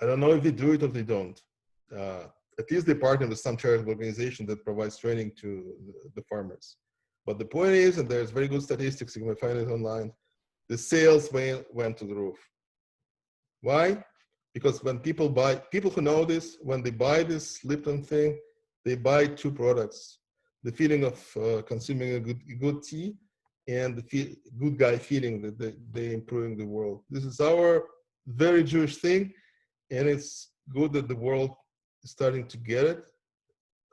I don't know if they do it or they don't. At least they partner with some charitable organization that provides training to the farmers. But the point is, and there's very good statistics, you can find it online, the sales went to the roof. Why? Because when people who know this, when they buy this Lipton thing, they buy two products. The feeling of consuming a good tea and the good guy feeling that they're improving the world. This is our very Jewish thing, and it's good that the world is starting to get it,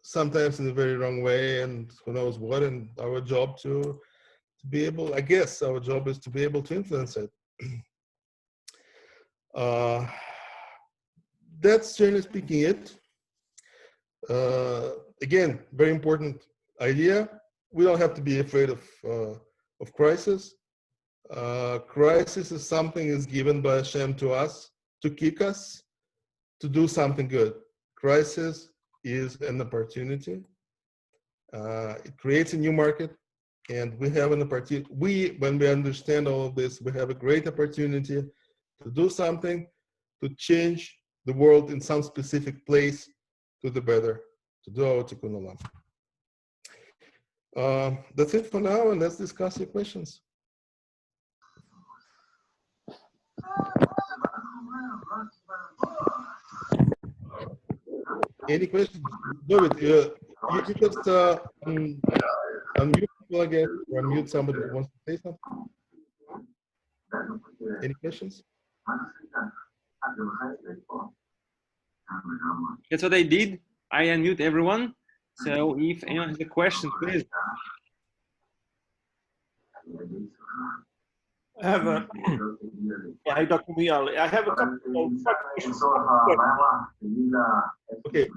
sometimes in a very wrong way, and who knows what, and our job to be able, I guess our job is to be able to influence it. That's generally speaking it. Again, very important idea. We don't have to be afraid of crisis. Crisis is something is given by Hashem to us to kick us to do something good. Crisis is an opportunity. It creates a new market, and we have an opportunity. When we understand all of this, we have a great opportunity to do something, to change the world in some specific place to the better, to do our tikkun olam. That's it for now, and let's discuss your questions. Any questions? David, you just unmute people again, or unmute somebody who wants to say something. Any questions? That's what I did. I unmute everyone. So if anyone has a question, please. I have a, hi, Dr. Miali. I have a couple of questions. Okay,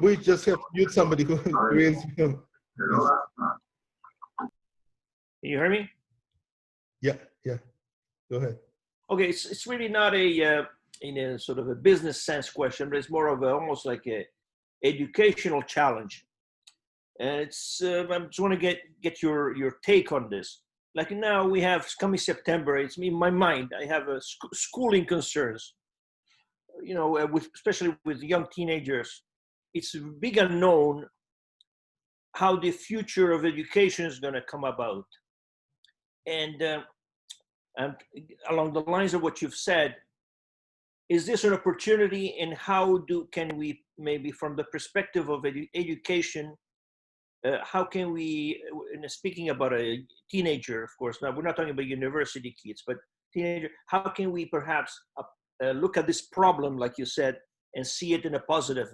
we just have to mute somebody who raised him. Can you hear me? Yeah, go ahead. Okay, it's really not a in a sort of a business sense question, but it's more of almost like a educational challenge. And it's I just want to get your take on this. Like now we have coming September, it's in my mind, I have schooling concerns, you know, especially with young teenagers. It's a big unknown how the future of education is going to come about. And along the lines of what you've said, is this an opportunity, and how can we, maybe from the perspective of education, how can we, speaking about a teenager, of course, now we're not talking about university kids, but teenager, how can we perhaps look at this problem, like you said, and see it in a positive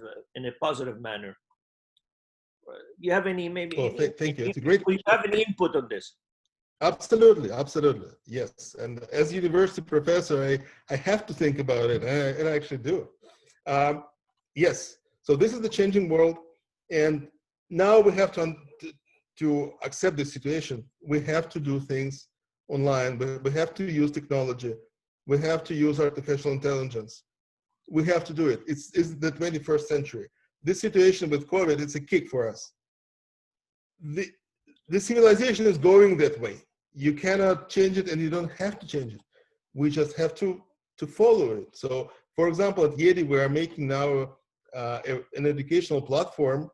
manner? You have any, maybe? Oh, thank you. It's a great question. You have any input on this? Absolutely, yes. And as university professor, I have to think about it, and I actually do. Yes, so this is the changing world, and now we have to accept the situation. We have to do things online. We have to use technology. We have to use artificial intelligence. We have to do it. It's the 21st century. This situation with COVID, it's a kick for us. The civilization is going that way. You cannot change it, and you don't have to change it. We just have to follow it. So, for example, at Yeti, we are making now an educational platform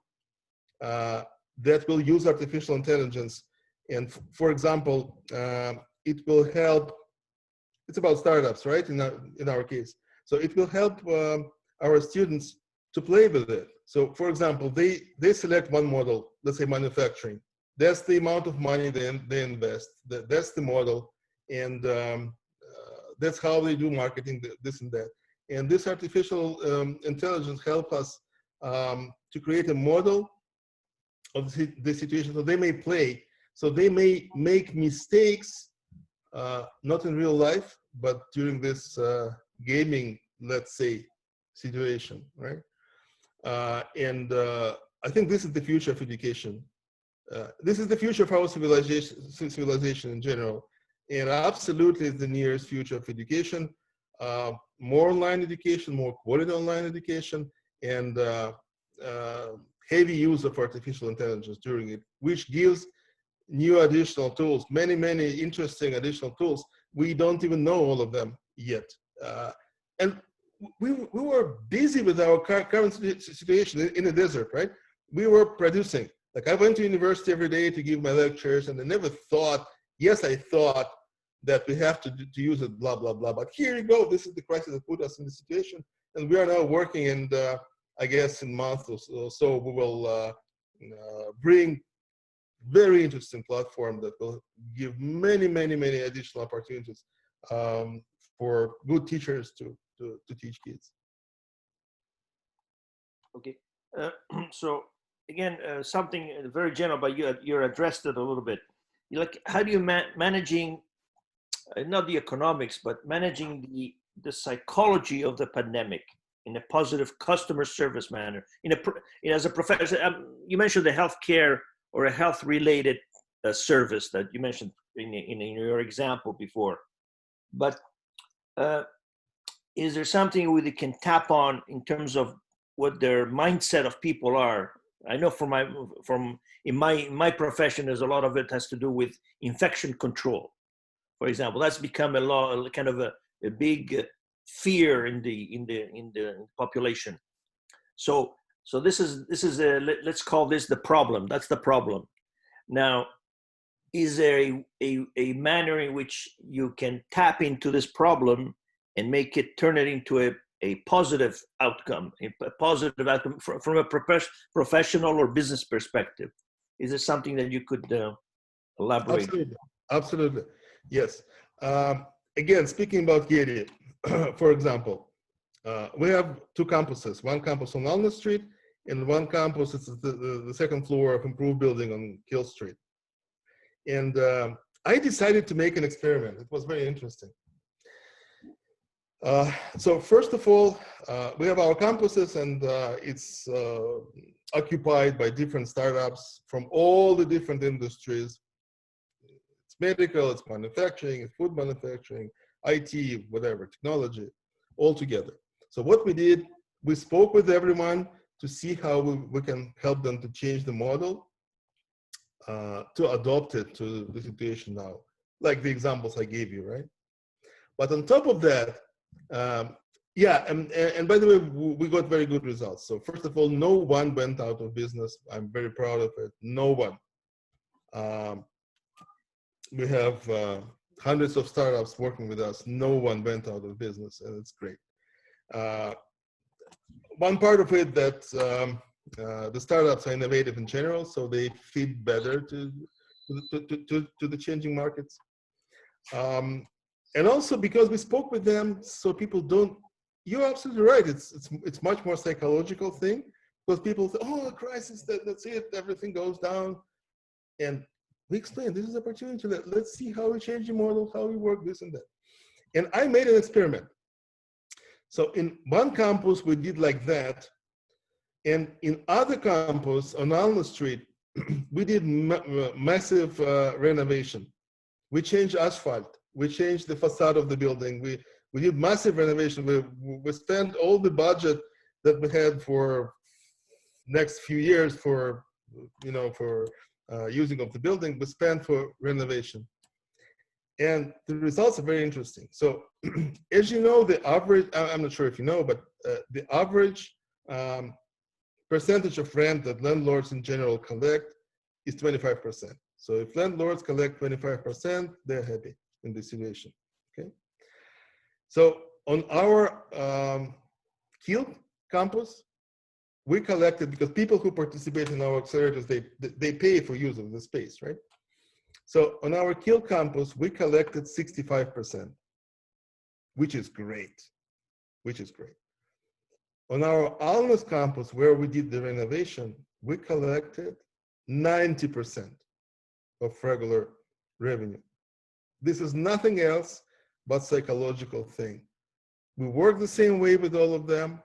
that will use artificial intelligence. And for example, it will help, it's about startups, right? In our case. So it will help our students to play with it. So for example, they select one model, let's say manufacturing. That's the amount of money they invest. That's the model. And that's how they do marketing, this and that. And this artificial intelligence help us to create a model of the situation. So they may play, so they may make mistakes, not in real life, but during this gaming, let's say, situation, right? And I think this is the future of education. This is the future of our civilization in general. And absolutely is the nearest future of education. More online education, more quality online education, and heavy use of artificial intelligence during it, which gives new additional tools, many, many interesting additional tools. We don't even know all of them yet. And we were busy with our current situation in the desert, right? We were producing. Like, I went to university every day to give my lectures, and I never thought, yes, I thought that we have to use it, blah, blah, blah. But here you go. This is the crisis that put us in this situation. And we are now working, and I guess in a month or so, we will bring very interesting platform that will give many, many, many additional opportunities for good teachers to teach kids. Okay. So again, something very general, but you addressed it a little bit. Like, how do you managing not the economics, but managing the psychology of the pandemic in a positive customer service manner? As a professor, you mentioned the healthcare or a health-related service that you mentioned in your example before. But is there something we can tap on in terms of what their mindset of people are? I know in my profession, there's a lot of it has to do with infection control. For example, that's become a kind of a big fear in the population. So this is let's call this the problem. That's the problem. Now, is there a manner in which you can tap into this problem and turn it into a positive outcome, from a professional or business perspective? Is there something that you could elaborate? Absolutely. Yes. Again, speaking about Getty, for example, we have two campuses. One campus on Alma Street, and one campus is the second floor of improved building on Kill Street. And I decided to make an experiment. It was very interesting. So first of all, we have our campuses, and it's occupied by different startups from all the different industries. It's medical, it's manufacturing, it's food manufacturing, IT, whatever, technology, all together. So what we did, we spoke with everyone to see how we can help them to change the model, to adopt it to the situation now, like the examples I gave you, right? But on top of that, yeah, and by the way, we got very good results. So first of all, no one went out of business. I'm very proud of it. No one. We have hundreds of startups working with us. No one went out of business, and it's great. One part of it that the startups are innovative in general, so they fit better to the changing markets. And also because we spoke with them, so people don't. You're absolutely right. It's much more psychological thing, because people say, "Oh, a crisis, that's it. Everything goes down," and we explain this is an opportunity. Let's see how we change the model, how we work this and that. And I made an experiment. So in one campus we did like that, and in other campus on Alma Street we did massive renovation. We changed asphalt. We changed the facade of the building. We did massive renovation. We spent all the budget that we had for next few years for using of the building. We spent for renovation, and the results are very interesting. So, as you know, the average, I'm not sure if you know, but the average percentage of rent that landlords in general collect is 25%. So if landlords collect 25%, they're happy in this situation, okay? So on our Kiel campus, we collected, because people who participate in our accelerators, they pay for use of the space, right? So on our Kiel campus, we collected 65%, which is great, On our Almas campus, where we did the renovation, we collected 90% of regular revenue. This is nothing else but psychological thing. We work the same way with all of them.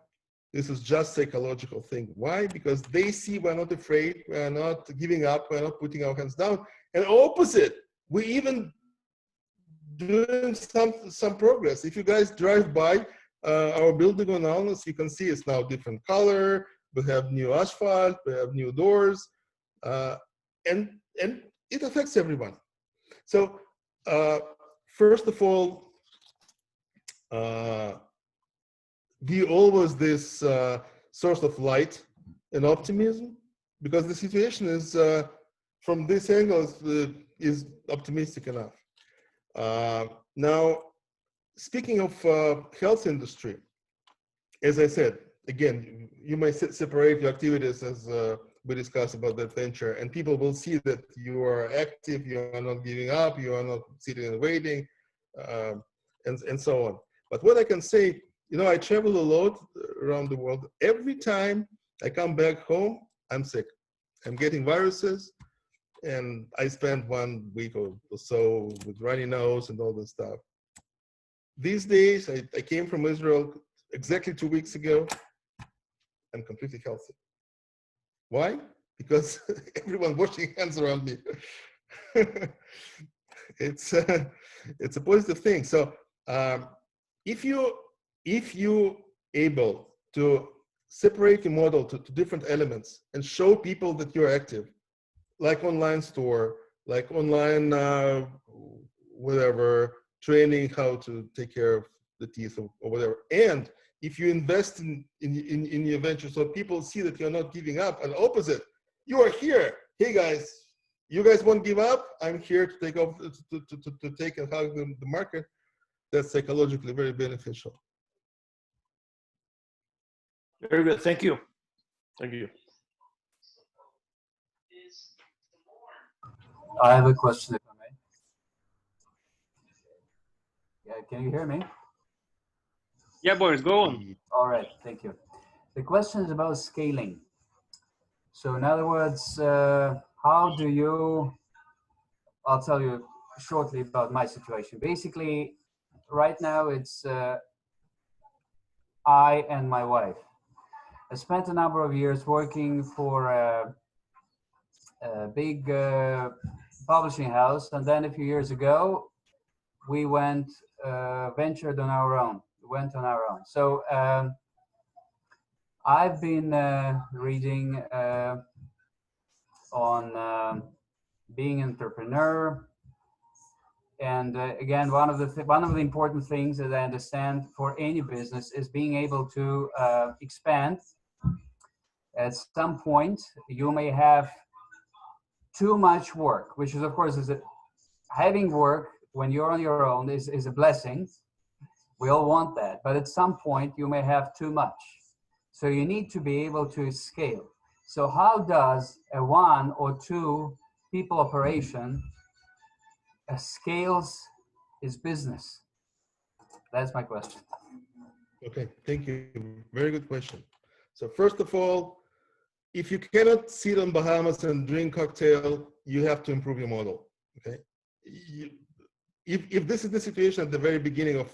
This is just psychological thing. Why? Because they see we're not afraid, we're not giving up, we're not putting our hands down. And opposite, we even doing some progress. If you guys drive by our building on Almas, you can see it's now different color. we have new asphalt, we have new doors, and it affects everyone. So first of all, be always this source of light and optimism, because the situation is, from this angle, is optimistic enough. Now, speaking of health industry, as I said, again, you may separate your activities as we discussed about that venture, and people will see that you are active, you are not giving up, you are not sitting and waiting, and so on. But what I can say, you know, I travel a lot around the world. Every time I come back home, I'm sick. I'm getting viruses, and I spent 1 week or so with runny nose and all this stuff. These days, I came from Israel exactly 2 weeks ago. I'm completely healthy. Why? Because everyone washing hands around me. It's a positive thing. So if you able to separate your model to different elements and show people that you're active, like online store, like online whatever, training how to take care of the teeth or whatever, and if you invest in your venture so people see that you're not giving up, and opposite, you are here. Hey guys, you guys won't give up. I'm here to take off, to take and hug the market. That's psychologically very beneficial. Very good. Thank you. Thank you. I have a question, if I may. Yeah, can you hear me? Yeah, Boris, go on. All right, thank you. The question is about scaling. So in other words, how do you, I'll tell you shortly about my situation. Basically, right now it's I and my wife. I spent a number of years working for a big publishing house, and then a few years ago, we ventured on our own. Went on our own. So I've been reading on being an entrepreneur, and again, one of the important things that I understand for any business is being able to expand. At some point, you may have too much work, which is, of course, having work when you're on your own is a blessing. We all want that, but at some point you may have too much. So you need to be able to scale. So how does a 1 or 2 people operation scales his business? That's my question. Okay, thank you. Very good question. So first of all, if you cannot sit on Bahamas and drink cocktail, you have to improve your model. Okay, if this is the situation at the very beginning of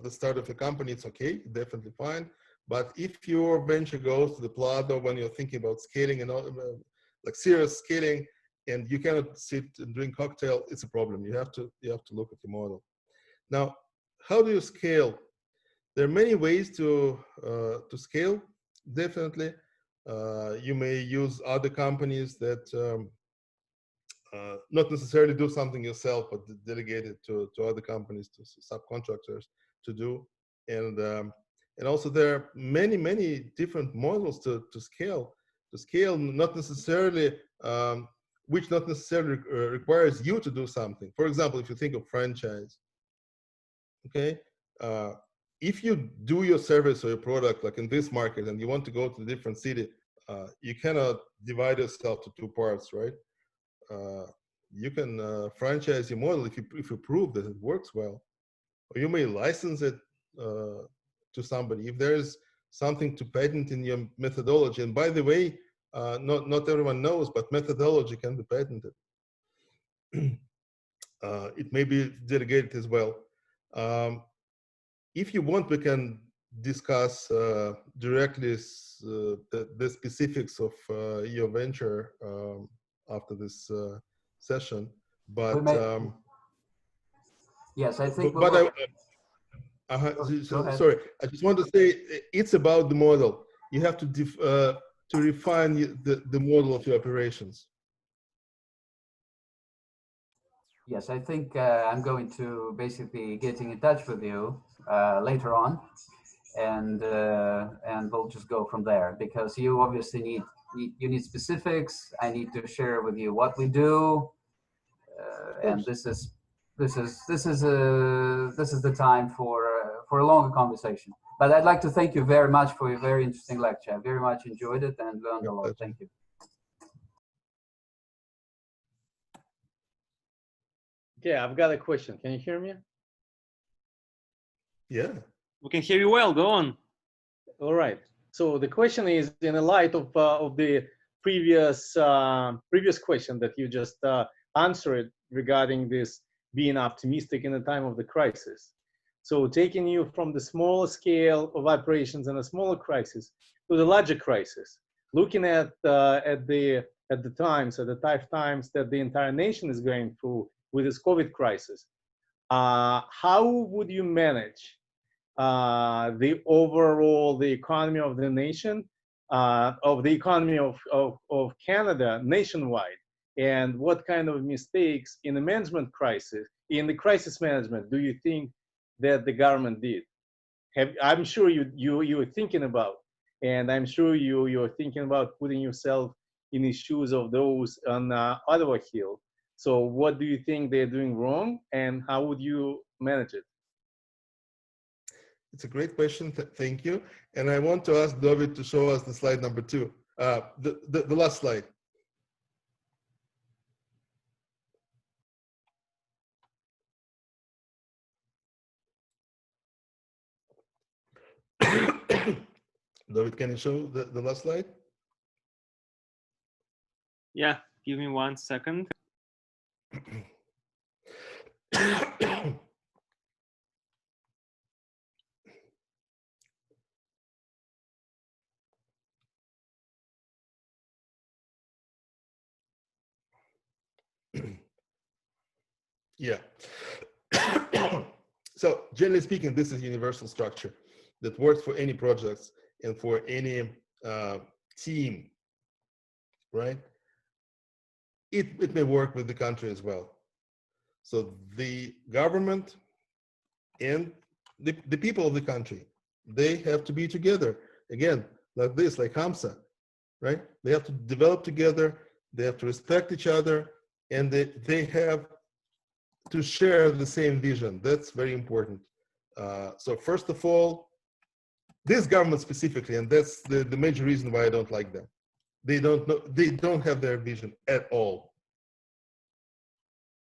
the start of a company, it's okay, definitely fine. But if your venture goes to the plateau when you're thinking about scaling and all, like serious scaling, and you cannot sit and drink cocktail, it's a problem. You have to look at the model. Now, how do you scale? There are many ways to scale. Definitely, you may use other companies that not necessarily do something yourself, but delegate it to other companies, to subcontractors to do. And also there are many different models to scale. To scale, not necessarily, which not necessarily requires you to do something. For example, if you think of franchise, okay, if you do your service or your product like in this market and you want to go to a different city, you cannot divide yourself to 2 parts, right? You can franchise your model if you prove that it works well, or you may license it to somebody if there is something to patent in your methodology. And by the way, not everyone knows, but methodology can be patented. It may be delegated as well. If you want, we can discuss directly the specifics of your venture after this session. But yes, I think. sorry, I just want to say it's about the model. You have to to refine the model of your operations? Yes, I think I'm going to basically getting in touch with you later on, and we'll just go from there, because you obviously need specifics. I need to share with you what we do, and this is the time for a longer conversation. But I'd like to thank you very much for your very interesting lecture. I very much enjoyed it and learned a lot. Thank you. Yeah, I've got a question. Can you hear me? Yeah. We can hear you well. Go on. All right. So the question is, in the light of the previous question that you just answered regarding this being optimistic in the time of the crisis. So taking you from the smaller scale of operations and a smaller crisis to the larger crisis, looking at the tough times that the entire nation is going through with this COVID crisis, how would you manage the economy of the nation, of the economy of Canada nationwide, and what kind of mistakes in the management crisis, in the crisis management, do you think that the government did? I'm sure you were thinking about, and I'm sure you're thinking about putting yourself in the shoes of those on Ottawa Hill. So what do you think they're doing wrong, and how would you manage it? It's a great question. Thank you. And I want to ask David to show us the slide number 2, the last slide. David, can you show the last slide? Yeah, give me 1 second. Yeah. So generally speaking, this is universal structure that works for any projects and for any team, right? It may work with the country as well. So the government and the people of the country, they have to be together. Again, like this, like Hamza, right? They have to develop together, they have to respect each other, and they have to share the same vision. That's very important. So first of all, this government specifically, and that's the major reason why I don't like them. They don't have their vision at all.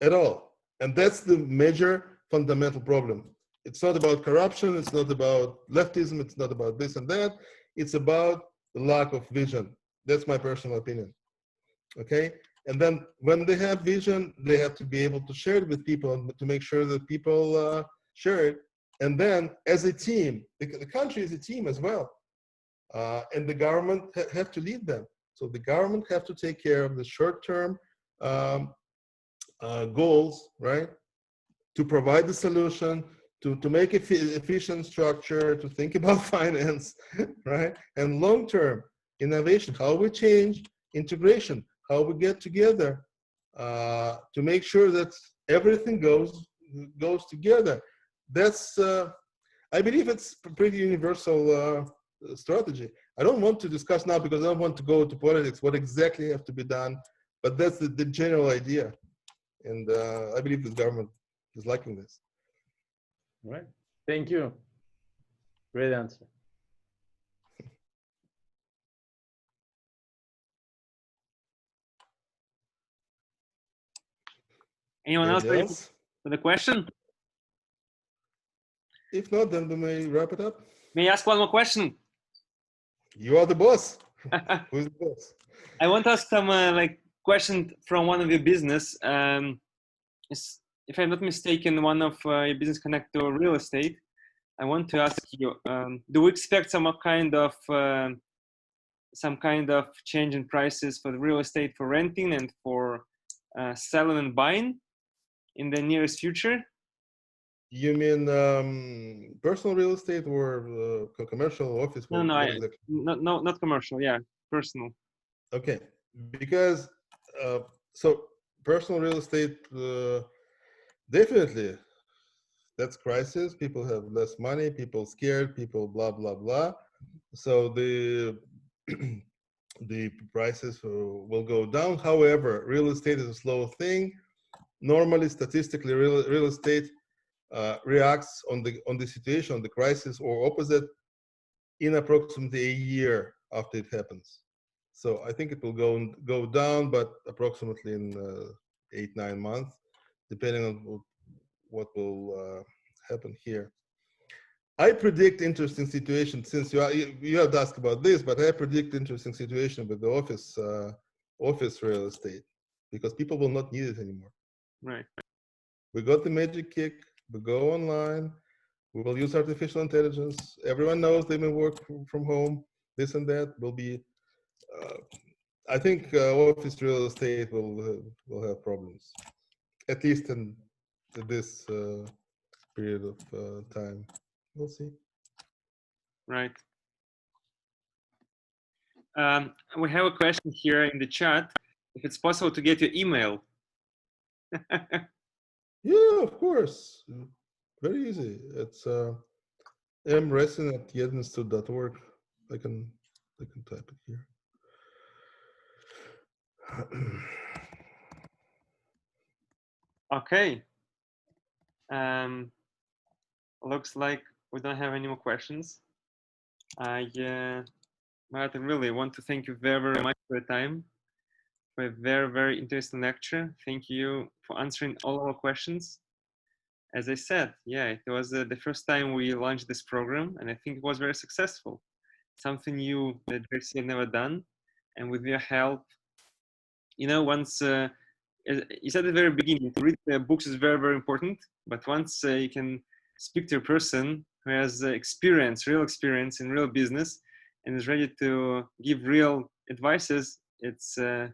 At all. And that's the major fundamental problem. It's not about corruption, it's not about leftism, it's not about this and that. It's about the lack of vision. That's my personal opinion. Okay? And then when they have vision, they have to be able to share it with people and to make sure that people share it. And then as a team, the country is a team as well. And the government have to lead them. So the government have to take care of the short-term goals, right? To provide the solution, to make efficient structure, to think about finance, right? And long-term innovation, how we change, integration, how we get together to make sure that everything goes together. That's, I believe it's a pretty universal strategy. I don't want to discuss now because I don't want to go to politics, what exactly have to be done, but that's the general idea. And I believe this government is liking this. All right. Thank you. Great answer. Anyone else ready for the question? If not, then we may wrap it up. May I ask one more question? You are the boss. Who's the boss? I want to ask some question from one of your business. If I'm not mistaken, one of your business connect to real estate. I want to ask you: do we expect some kind of change in prices for the real estate for renting and for selling and buying in the nearest future? You mean personal real estate or commercial office? No, not commercial. Yeah, personal. Okay, because so personal real estate, definitely that's crisis. People have less money, people scared, people blah blah blah. So the the prices will go down. However, real estate is a slow thing. Normally, statistically, real estate reacts on the situation, on the crisis, or opposite, in approximately a year after it happens. So I think it will go down, but approximately in 8-9 months, depending on what will happen here. I predict interesting situation, since you have asked about this, but I predict interesting situation with the office real estate, because people will not need it anymore. Right. We got the magic kick. We go online. We will use artificial intelligence. Everyone knows they may work from home. This and that will be. I think office real estate will have problems, at least in this period of time. We'll see. Right. We have a question here in the chat. If it's possible to get your email. Yeah, of course. Very easy. It's mresin@jedinstitute.org. I can type it here. Okay. Looks like we don't have any more questions. Martin, really want to thank you very, very much for your time, for a very, very interesting lecture. Thank you for answering all our questions. As I said, yeah, it was the first time we launched this program, and I think it was very successful. Something new that JRCC had never done, and with your help, once you said at the very beginning, to read the books is very, very important, but once you can speak to a person who has experience, real experience in real business, and is ready to give real advices, it's very,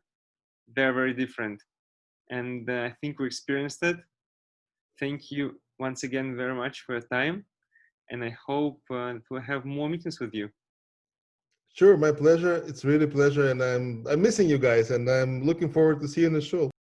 very different. And I think we experienced it. Thank you once again very much for your time, and I hope to have more meetings with you. Sure, my pleasure. It's really a pleasure, and I'm missing you guys, and I'm looking forward to seeing the show.